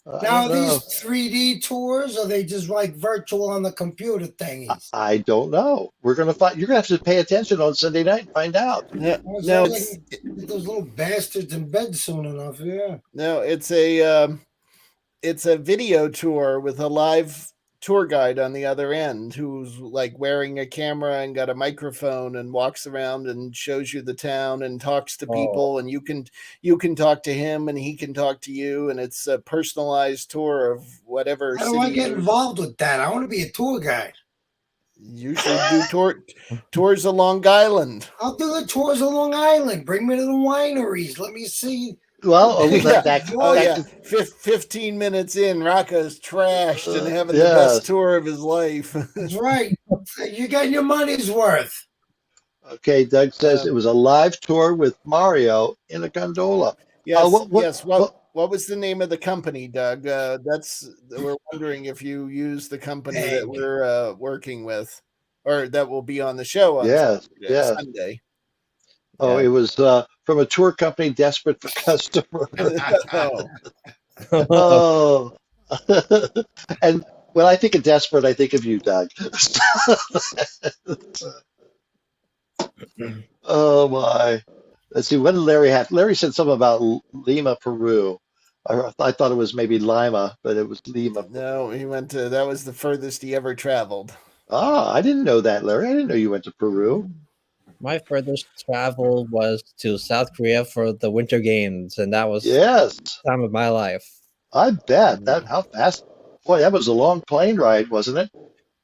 I now don't are know. these 3D tours? Or are they just like virtual on the computer thingies? I don't know. We're gonna find. You're gonna have to pay attention on Sunday night and find out. no, Well, no, sounds like get those little bastards in bed soon enough. Yeah. it's a video tour with a live tour guide on the other end who's like wearing a camera and got a microphone and walks around and shows you the town and talks to Oh, people, and you can talk to him and he can talk to you, and it's a personalized tour of whatever How do I city get involved with that? I want to be a tour guide. you should do tours of Long Island. I'll do the tours of Long Island. Bring me to the wineries. Let me see. Well, oh, Yeah. that Oh that yeah, could, 15 minutes in, Rocco's trashed and having the yes. best tour of his life. That's right. You got your money's worth. Okay, Doug says it Um, was a live tour with Mario in a gondola. yes, What, yes. What was the name of the company, Doug? That's we're wondering if you use the company that Hey, we're working with, or that will be on the show on yes, yes. Sunday. Oh, yeah. it was from a tour company desperate for customers. Oh, Oh, and when I think of desperate, I think of you, Doug. Oh my. Let's see. What did Larry have? Larry said something about Lima, Peru. I thought it was maybe Lima, but it was Lima, Peru. no, he went to. That was the furthest he ever traveled. Ah, I didn't know that, Larry. I didn't know you went to Peru. My furthest travel was to South Korea for the Winter Games, and that was the Yes, time of my life. I bet that how fast. Boy, that was a long plane ride, wasn't it?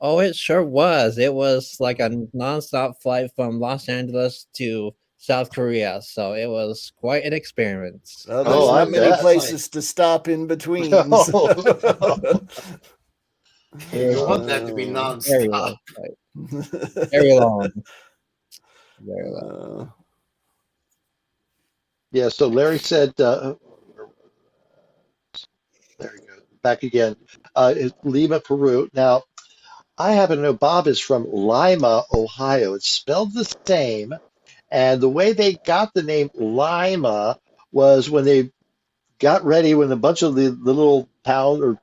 Oh, it sure was. It was like a nonstop flight from Los Angeles to South Korea, so it was quite an experience. Well, there's Oh, I not many bet. places to stop in between. No. It I was want that to be a very long nonstop. flight. Very long. Very long. Yeah, so Larry said, there we go, back again. It's Lima, Peru. Now, I happen to know Bob is from Lima, Ohio. It's spelled the same. And the way they got the name Lima was when they got ready, when a bunch of the little town or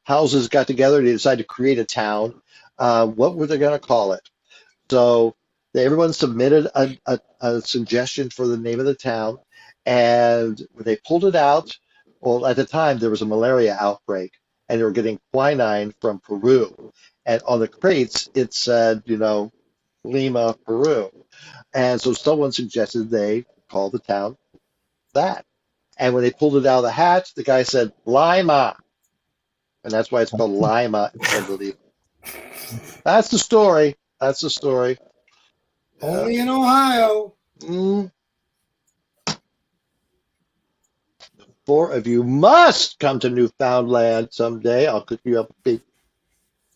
houses got together, they decided to create a town. What were they going to call it? So everyone submitted a suggestion for the name of the town. And when they pulled it out, well, at the time there was a malaria outbreak and they were getting quinine from Peru. And on the crates, it said, Lima, Peru. And so someone suggested they call the town that. And when they pulled it out of the hat, the guy said Lima. And that's why it's called Lima instead of Lima. That's the story. That's the story. Only in Ohio. Mm. The four of you must come to Newfoundland someday. I'll cook you up a big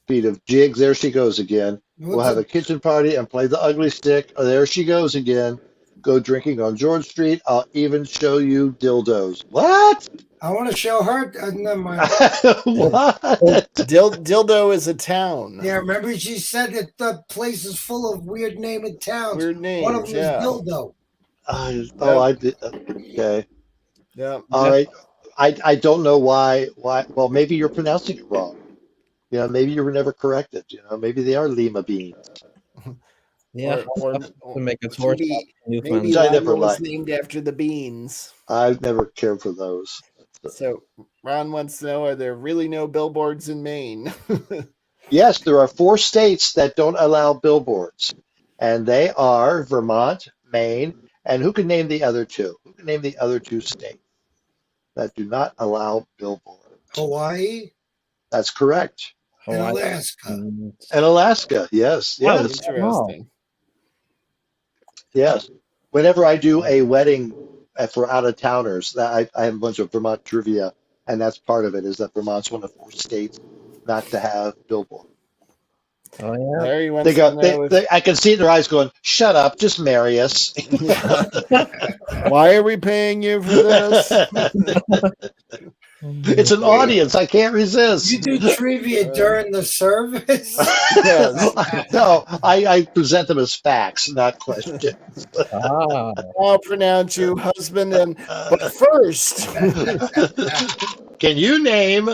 feed of jigs. There she goes again. We'll What's have a a kitchen party and play the ugly stick. Oh, there she goes again. Go drinking on George Street. I'll even show you dildos. What? I want to show her. Never mind. What? Dildo is a town. Yeah, remember she said that the place is full of weird naming towns. Weird One of names, them yeah. is Dildo. I did. Okay. Yeah. All right. I don't know why. Well, maybe you're pronouncing it wrong. maybe you were never corrected. Maybe they are lima beans, Yeah, Or to make a tour stop maybe in maybe which Newfoundland. I Lima never was liked. named after the beans. I've never cared for those. So Ron wants to know: are there really no billboards in Maine? Yes, there are 4 states that don't allow billboards, and they are Vermont, Maine, and who can name the other two? Who can name the other 2 states that do not allow billboards? Hawaii That's correct. and Hawaii. Alaska. And And Alaska, yes, wow, yes, Interesting. yes. Whenever I do a wedding for out-of-towners, I have a bunch of Vermont trivia, and that's part of it, is that Vermont's one of 4 states not to have billboards. oh yeah. Larry They wants to go, know if I can see in their eyes going, "Shut up, just marry us." why are we paying you for this? It's an audience. I can't resist. You do trivia during the service? Yes. No, I present them as facts, not questions. Ah, I'll pronounce you husband and but first. Can you name?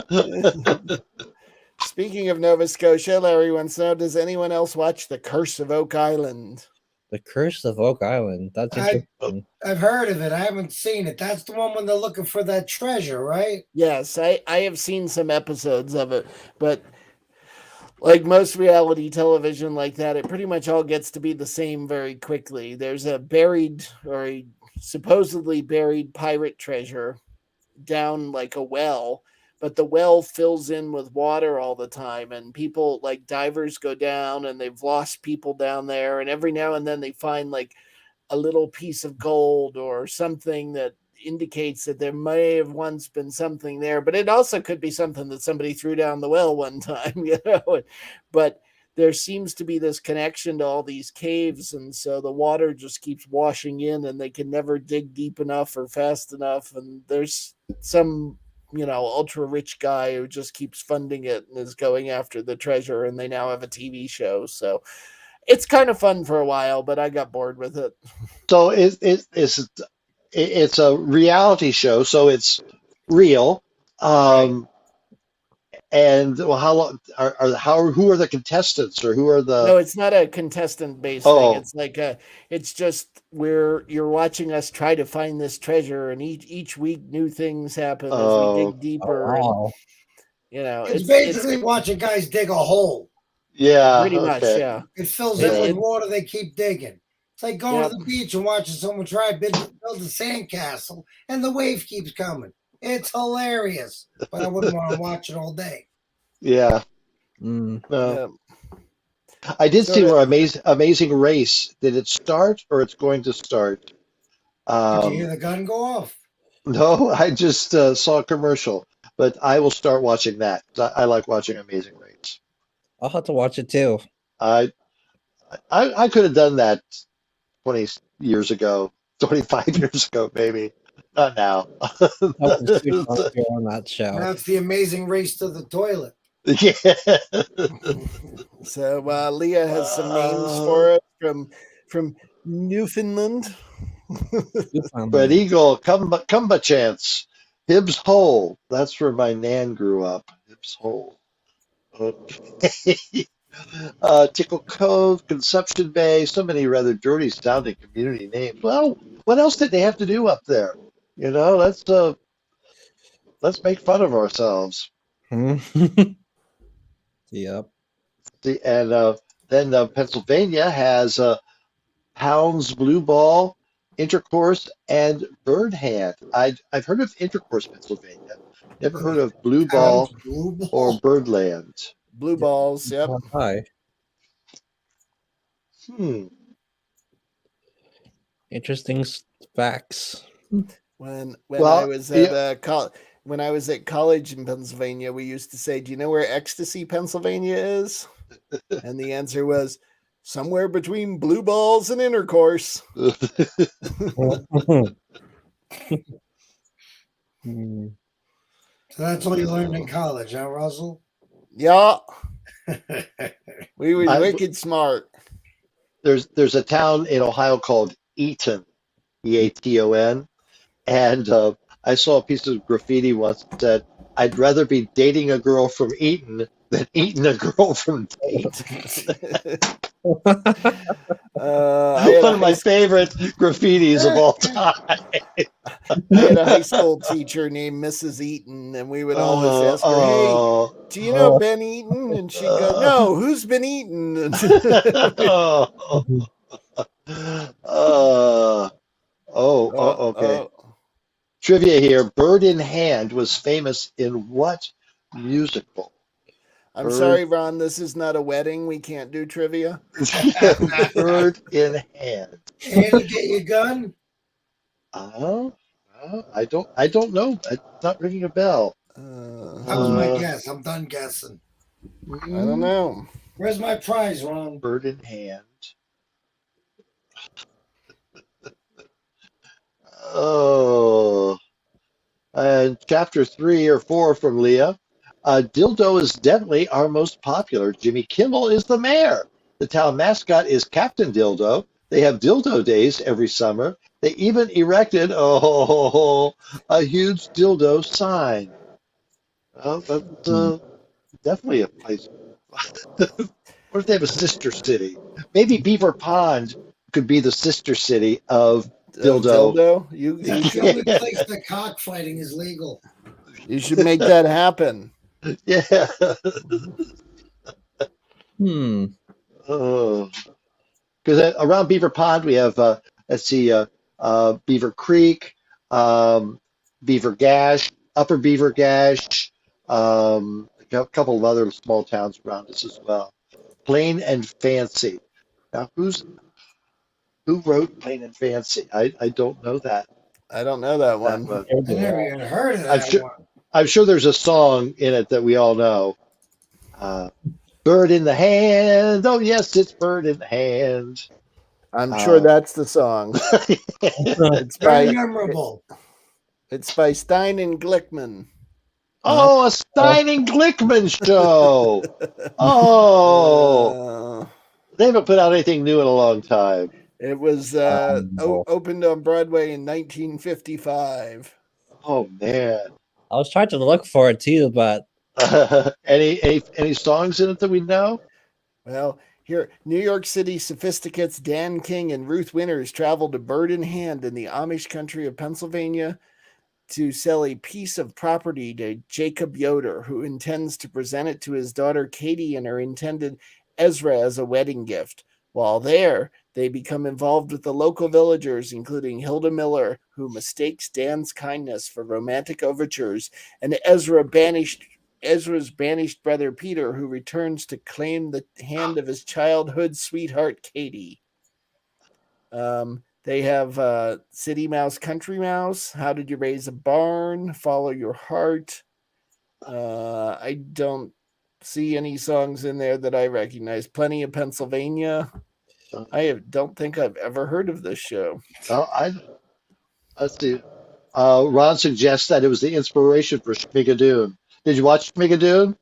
Speaking of Nova Scotia, Larry wants to know: does anyone else watch The Curse of Oak Island? the Curse of Oak Island. That's interesting. I've heard of it. I haven't seen it. That's the one when they're looking for that treasure, right? Yes, I have seen some episodes of it, but like most reality television like that, it pretty much all gets to be the same very quickly. There's a buried or a supposedly buried pirate treasure down like a well, but the well fills in with water all the time, and people like divers go down and they've lost people down there, and every now and then they find like a little piece of gold or something that indicates that there may have once been something there, but it also could be something that somebody threw down the well one time, but there seems to be this connection to all these caves, and so the water just keeps washing in and they can never dig deep enough or fast enough, and there's some ultra rich guy who just keeps funding it and is going after the treasure, and they now have a TV show. So it's kind of fun for a while, but I got bored with it. So it's a reality show, so it's real. And well, how long who are the contestants, or who are the? No, it's not a contestant based thing. It's like it's just where you're watching us try to find this treasure, and each week new things happen as we dig deeper. Wow. And, it's basically watching guys dig a hole. Yeah, pretty much. Yeah, it fills in with water. They keep digging. It's like going to the beach and watching someone try to build a sandcastle, and the wave keeps coming. It's hilarious, but I wouldn't want to watch it all day. Yeah. I did see where Amazing Race. Did it start, or it's going to start? Did you hear the gun go off? No, I just saw a commercial, but I will start watching that. I like watching Amazing Race. I'll have to watch it too. I could have done that 20 years ago, 25 years ago, maybe. Not now. On that show. That's the Amazing Race to the toilet. Yeah. So Leah has some names for us from Newfoundland. But Eagle, Cumba Chance, Hibbs Hole. That's where my nan grew up. Hibbs Hole. Okay. Tickle Cove, Conception Bay. So many rather dirty sounding community names. Well, what else did they have to do up there? Let's make fun of ourselves. Yep. And then Pennsylvania has Hounds, Blue Ball, Intercourse, and Bird Hand. I've heard of Intercourse, Pennsylvania. Never heard of Blue Ball or Birdland. Blue balls, yep. Hi. Interesting facts. When I was at when I was at college in Pennsylvania, we used to say, "Do you know where Ecstasy, Pennsylvania is?" And the answer was somewhere between Blue Balls and Intercourse. So that's all you learned in college, huh, Russell? Yeah. We were wicked smart. There's a town in Ohio called Eaton, Eaton, and I saw a piece of graffiti once that said, "I'd rather be dating a girl from Eaton than eating a girl from Tate. I had One a of my favorite graffitis of all time. I had a high school teacher named Mrs. Eaton, and we would always ask her, "Hey, do you know Ben Eaton?" And she'd go, "No, who's been eaten?" Okay. Trivia here. Bird in Hand was famous in what musical? I'm sorry, Ron, this is not a wedding. We can't do trivia. Bird in Hand. Annie, get your gun. I don't know. It's not ringing a bell. That was my guess. I'm done guessing. I don't know. Where's my prize, Ron? Bird in Hand. And chapter 3 or 4 from Leah. Dildo is definitely our most popular. Jimmy Kimmel is the mayor. The town mascot is Captain Dildo. They have Dildo Days every summer. They even erected a huge dildo sign. Well, that's definitely a place. What if they have a sister city? Maybe Beaver Pond could be the sister city of Dildo. That's the only place the cockfighting is legal. You should make that happen. Yeah. Because around Beaver Pond we have let's see, Beaver Creek, Beaver Gash, Upper Beaver Gash, a couple of other small towns around us as well. Plain and Fancy. Now, who wrote Plain and Fancy? I don't know that. I don't know that one. I never even heard of that one. I'm sure there's a song in it that we all know. Bird in the Hand. Oh, yes, it's Bird in the Hand. I'm sure that's the song. It's very memorable. It's by Stein and Glickman. Oh, a Stein and Glickman show. Oh. They haven't put out anything new in a long time. It was opened on Broadway in 1955. Oh, man. I was trying to look for it too, but any songs in it that we know? Well, here, New York City sophisticates Dan King and Ruth Winters traveled to Bird in Hand in the Amish country of Pennsylvania to sell a piece of property to Jacob Yoder, who intends to present it to his daughter Katie and her intended Ezra as a wedding gift. While there, they become involved with the local villagers, including Hilda Miller, who mistakes Dan's kindness for romantic overtures, and Ezra's banished brother Peter, who returns to claim the hand of his childhood sweetheart Katie. They have City Mouse, Country Mouse, How Did You Raise a Barn, Follow Your Heart. I don't see any songs in there that I recognize. Plenty of Pennsylvania. I don't think I've ever heard of this show. Let's see. Ron suggests that it was the inspiration for Schmigadoon. Did you watch Schmigadoon?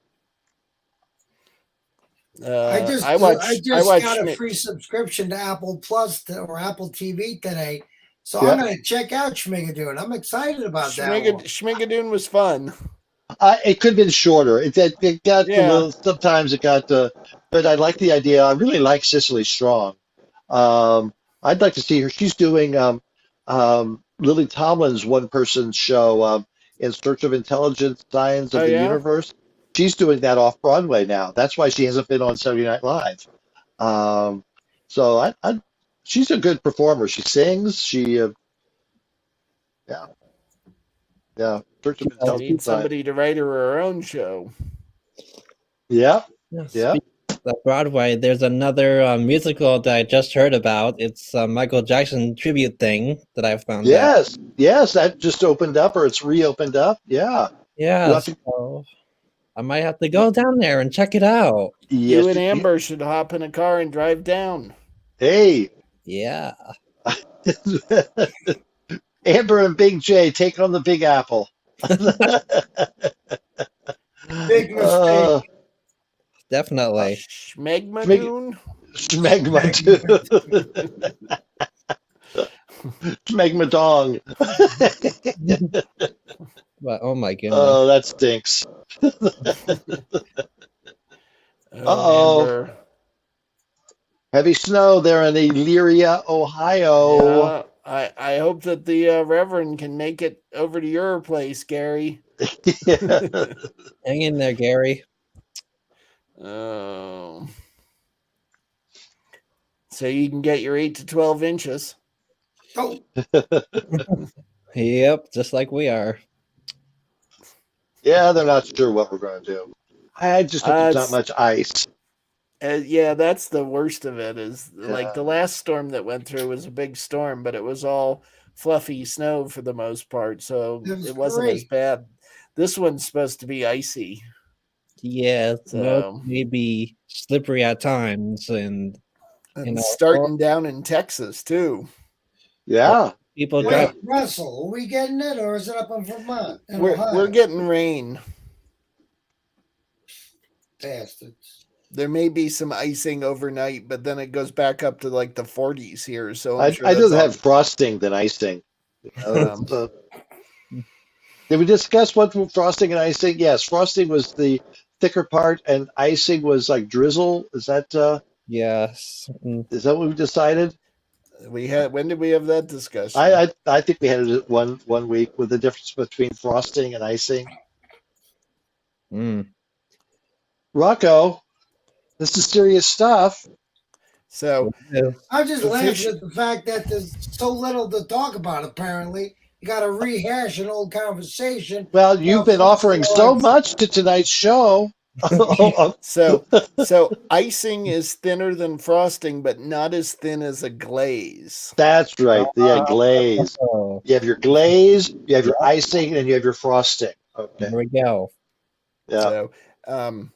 I just got a free subscription to Apple Plus or Apple TV today, so I'm going to check out Schmigadoon. I'm excited about that one. Schmigadoon was fun. It could have been shorter. It got sometimes it got, but I like the idea. I really like Cicely Strong. I'd like to see her. She's doing Lily Tomlin's one-person show, In Search of Intelligence, Science of the Universe. She's doing that off Broadway now. That's why she hasn't been on Saturday Night Live. So she's a good performer. She sings. She, Search of Intelligence. Need somebody to write her own show. Yeah. At Broadway, there's another musical that I just heard about. It's a Michael Jackson tribute thing that I found. Yes, that just opened up, or it's reopened up. Yeah. So I might have to go down there and check it out. You and Amber should hop in a car and drive down. Hey. Yeah. Amber and Big J take on the Big Apple. Big mistake. Definitely. Schmegmadoon? Schmegmadong. But, oh my goodness. Oh, that stinks. Oh, Uh-oh. Amber. Heavy snow there in Elyria, Ohio. Yeah, I hope that the Reverend can make it over to your place, Gary. Yeah. Hang in there, Gary. Oh. So you can get your 8 to 12 inches. Oh, Yep, just like we are. Yeah, they're not sure what we're going to do. I just hope there's not It's much ice. yeah, that's the worst of it. Is like Yeah. the last storm that went through was a big storm, but it was all fluffy snow for the most part, so it was it wasn't as great. bad. This one's supposed to be icy, Yeah, roads so may be slippery at times, and and or starting down in Texas too. Yeah. people Yeah. drive. Wait, Russell, are we getting it, or is it up in Vermont and We're Ohio? getting rain. Bastards. There may be some icing overnight, but then it goes back up to like the 40s here. So I'm I sure I'd that's rather all. have frosting than icing. Um, Did we discuss what frosting and icing? Yes, frosting was the thicker part, and icing was like drizzle. Yes. Is that what we decided? we had when did we have that discussion? I think we had it one week with the difference between frosting and icing. Mm. Rocco, this is serious stuff. So I'm just Offici- laughing at the fact that there's so little to talk about. Apparently, you got to rehash an old conversation. Well, you've been offering so much. much to tonight's show. so icing is thinner than frosting, but not as thin as a glaze. That's right. Yeah, glaze. Oh, You have your glaze, you have your icing, and you have your frosting. Okay. there we go. Yeah. So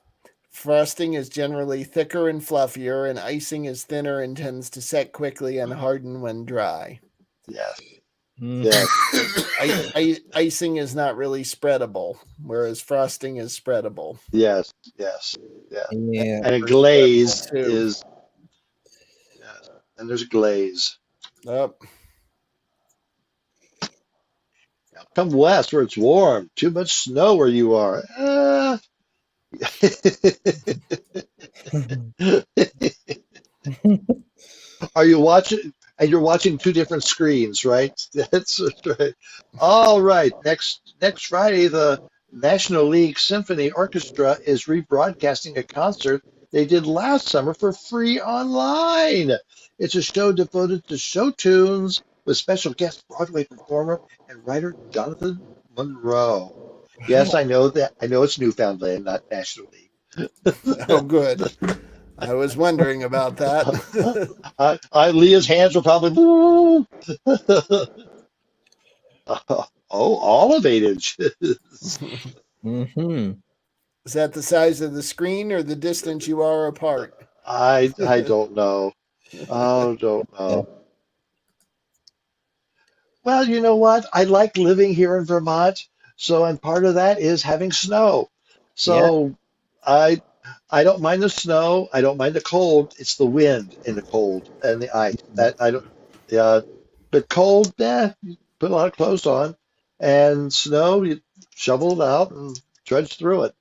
frosting is generally thicker and fluffier, and icing is thinner and tends to set quickly and harden when dry. Yes. Mm. Yes. Icing is not really spreadable, whereas frosting is spreadable. Yes. Yes. Yeah. Yeah. And a glaze Too. is. Yes. And there's glaze. Up. Come west where it's warm. Too much snow where you are. Are you watching? And you're watching two different screens, right? That's right. All right. Next Friday, the National League Symphony Orchestra is rebroadcasting a concert they did last summer for free online. It's a show devoted to show tunes with special guest Broadway performer and writer Jonathan Monroe. Yes, I know that. I know it's Newfoundland, not National League. Oh, good. I was wondering about that. Leah's hands were probably. All of 8 inches. Mm-hmm. Is that the size of the screen or the distance you are apart? I don't know. Oh, don't know. Well, you know what? I like living here in Vermont, and part of that is having snow. So I don't mind the snow. I don't mind the cold. It's the wind and the cold and the ice that I don't. Yeah, but cold, you put a lot of clothes on, and snow, you shovel it out and trudge through it.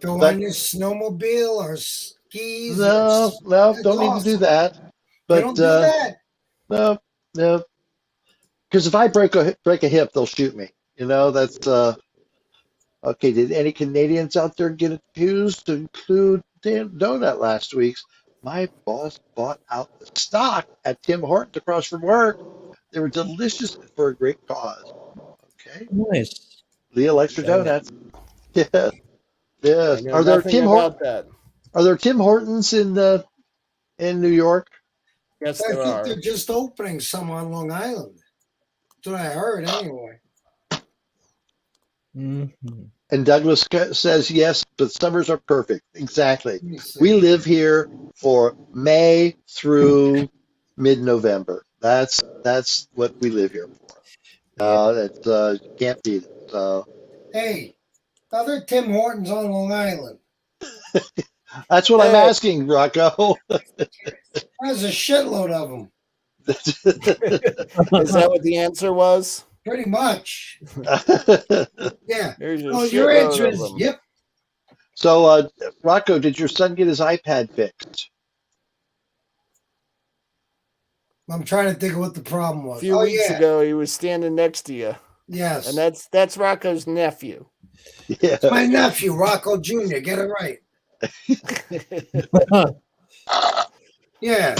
Go But- on your snowmobile or skis. No, That's don't need to do awesome. that. You But don't do that. no. Because if I break a hip, they'll shoot me. That's okay. Did any Canadians out there get accused to include donut last week's? My boss bought out the stock at Tim Hortons across from work. They were delicious for a great cause. Okay, Nice. Leah likes her donuts. Yes, I yes. know Are there nothing Tim about that. Are there Tim Hortons in New York? Yes, I there think are. they're just opening some on Long Island. That's what I heard anyway. Mm-hmm. And Douglas says yes, but summers are perfect. Exactly. Let me see. We live here for May through mid-November. That's what we live here for. That can't beat it. Hey, other Tim Hortons on Long Island. That's what I'm Hey. asking, Rocco. There's a shitload of them. Is that what the answer was? Pretty much. Yeah. There's a Oh, your shitload answer of is them. yep. So, Rocco, did your son get his iPad fixed? I'm trying to think of what the problem A was. few Oh weeks yeah, ago, he was standing next to you, yes. and that's Rocco's nephew. Yeah. It's my nephew, Rocco Jr. Get it right. Yeah,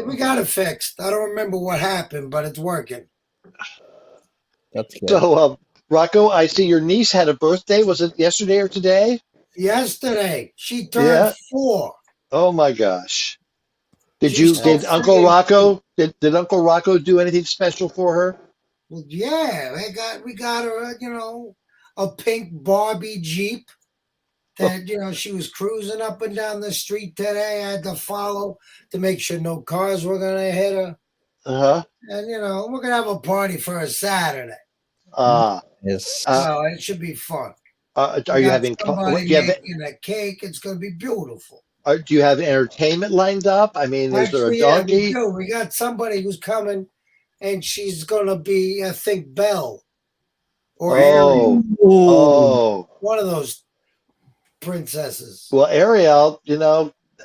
we got it fixed. I don't remember what happened, but it's working. That's good. So, Rocco, I see your niece had a birthday. Was it yesterday or today? Yesterday, she turned Yeah. 4. Oh my gosh. She's so Did Uncle freaking Rocco did Uncle Rocco do anything special for her? Well, yeah, we got her, a pink Barbie Jeep that she was cruising up and down the street today. I had to follow to make sure no cars were gonna hit her. Uh-huh. And we're gonna have a party for a Saturday. Yes. So it should be fun. Are We you got having somebody do you have making a cake? It's gonna be beautiful. do you have entertainment lined up? I mean, is there a Actually, yeah, we donkey? do. We got somebody who's coming, and she's gonna be, I think, Belle or Ariel, Oh, one of those princesses. well, Ariel,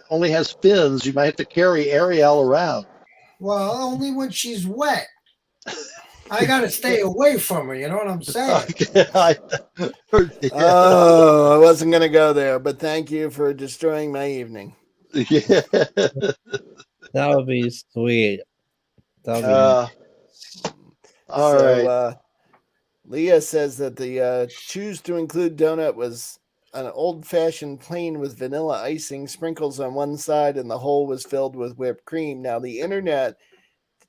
only has fins. You might have to carry Ariel around. Well, only when she's wet. I gotta stay away from her. You know what I'm saying? Oh, I wasn't gonna go there, but thank you for destroying my evening. Yeah. That would be sweet. That would be nice. All right. Leah says that the choose to include donut was an old-fashioned plain with vanilla icing, sprinkles on one side, and the whole was filled with whipped cream. Now, the internet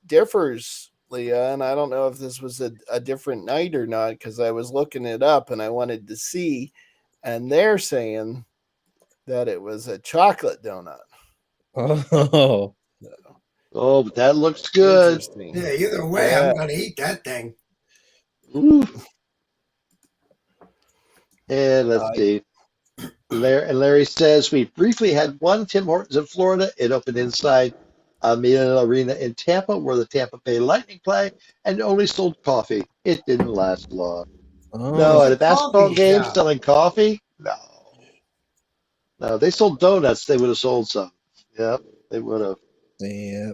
differs, Leah, and I don't know if this was a different night or not, because I was looking it up and I wanted to see, and they're saying that it was a chocolate donut. Oh. Oh, but that looks good. Interesting. Yeah, either way, Yeah. I'm gonna eat that thing. Ooh. And let's see. Larry says we briefly had one Tim Hortons in Florida. It opened inside Milan Arena in Tampa, where the Tampa Bay Lightning play, and only sold coffee. It didn't last long. No, Oh. at a basketball Coffee game shop. selling coffee? No, they sold donuts. They would have sold some. Yep, they would have. Yeah.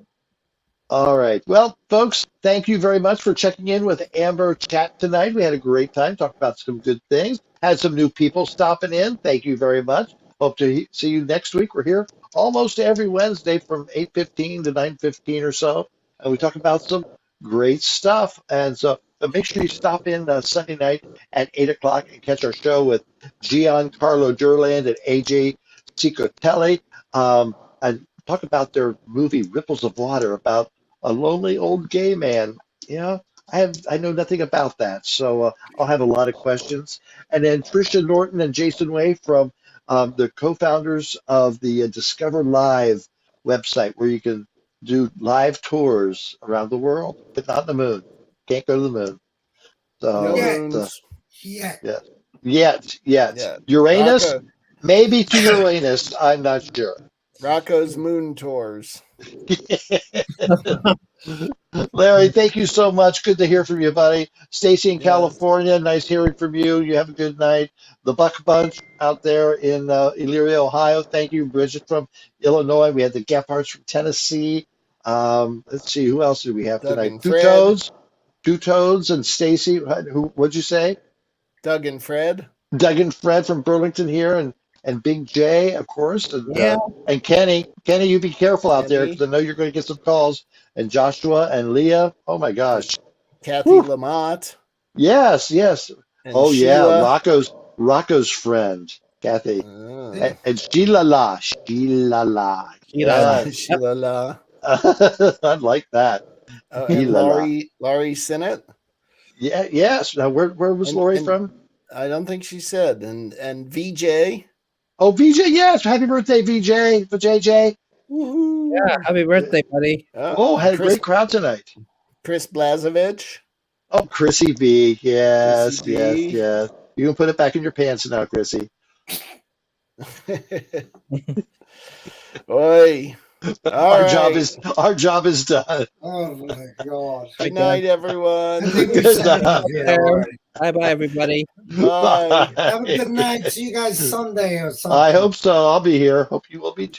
All right. Well, folks, thank you very much for checking in with Amber Chat tonight. We had a great time, talked about some good things, had some new people stopping in. Thank you very much. Hope to see you next week. We're here almost every Wednesday from 8:15 to 9:15 or so, and we talk about some great stuff. And so make sure you stop in Sunday night at 8 o'clock and catch our show with Giancarlo Durland and AJ Cicotelli, and talk about their movie Ripples of Water, about a lonely old gay man. I know nothing about that, so I'll have a lot of questions. And then Trisha Norton and Jason Way from the co-founders of the Discover Live website, where you can do live tours around the world, but not the moon. Can't go to the moon. So No Yeah. moons. Yeah. yet Yeah. Uranus, Rocco, maybe to Uranus. I'm not sure. Rocco's moon tours. Larry, thank you so much. Good to hear from you, buddy. Stacy in Yes. California, nice hearing from you. You have a good night. The Buck Bunch out there in Elyria, Ohio, thank you. Bridget from Illinois. We had the Gephardts from Tennessee. Let's see, who else did we have Doug tonight? and Two Fred. Toads, and Stacy. What'd you say? Doug and Fred. Doug and Fred from Burlington here, and Big J, of course, Yeah. and Kenny. Kenny, you be careful out there, Kenny. because I know you're going to get some calls. And Joshua and Leah. Oh my gosh. Kathy Whew. Lamont. Yes. And Oh yeah, Sheila. Rocco's friend, Kathy, Ah. and Sheila La. Yes. Sheila La. I like that. Oh, and Sheila La. Laurie Sinnott. Yeah. Yes. Now, where was Lori And from? I don't think she said. And VJ. Oh, VJ. Yes. Happy birthday, VJ. For JJ. Woohoo. Yeah. Happy birthday, buddy. Oh, had a Chris, great crowd tonight. Chris Blazevich. Oh, Chrissy B. Yes. Chrissy B. Yes. You can put it back in your pants now, Chrissy. Oi. All right. Our job is done. Oh my God. Good night, everyone. I think we Good said enough night. here already. Bye bye, everybody. Bye. Have a good night. See you guys Sunday or something. I hope so. I'll be here. Hope you will be too.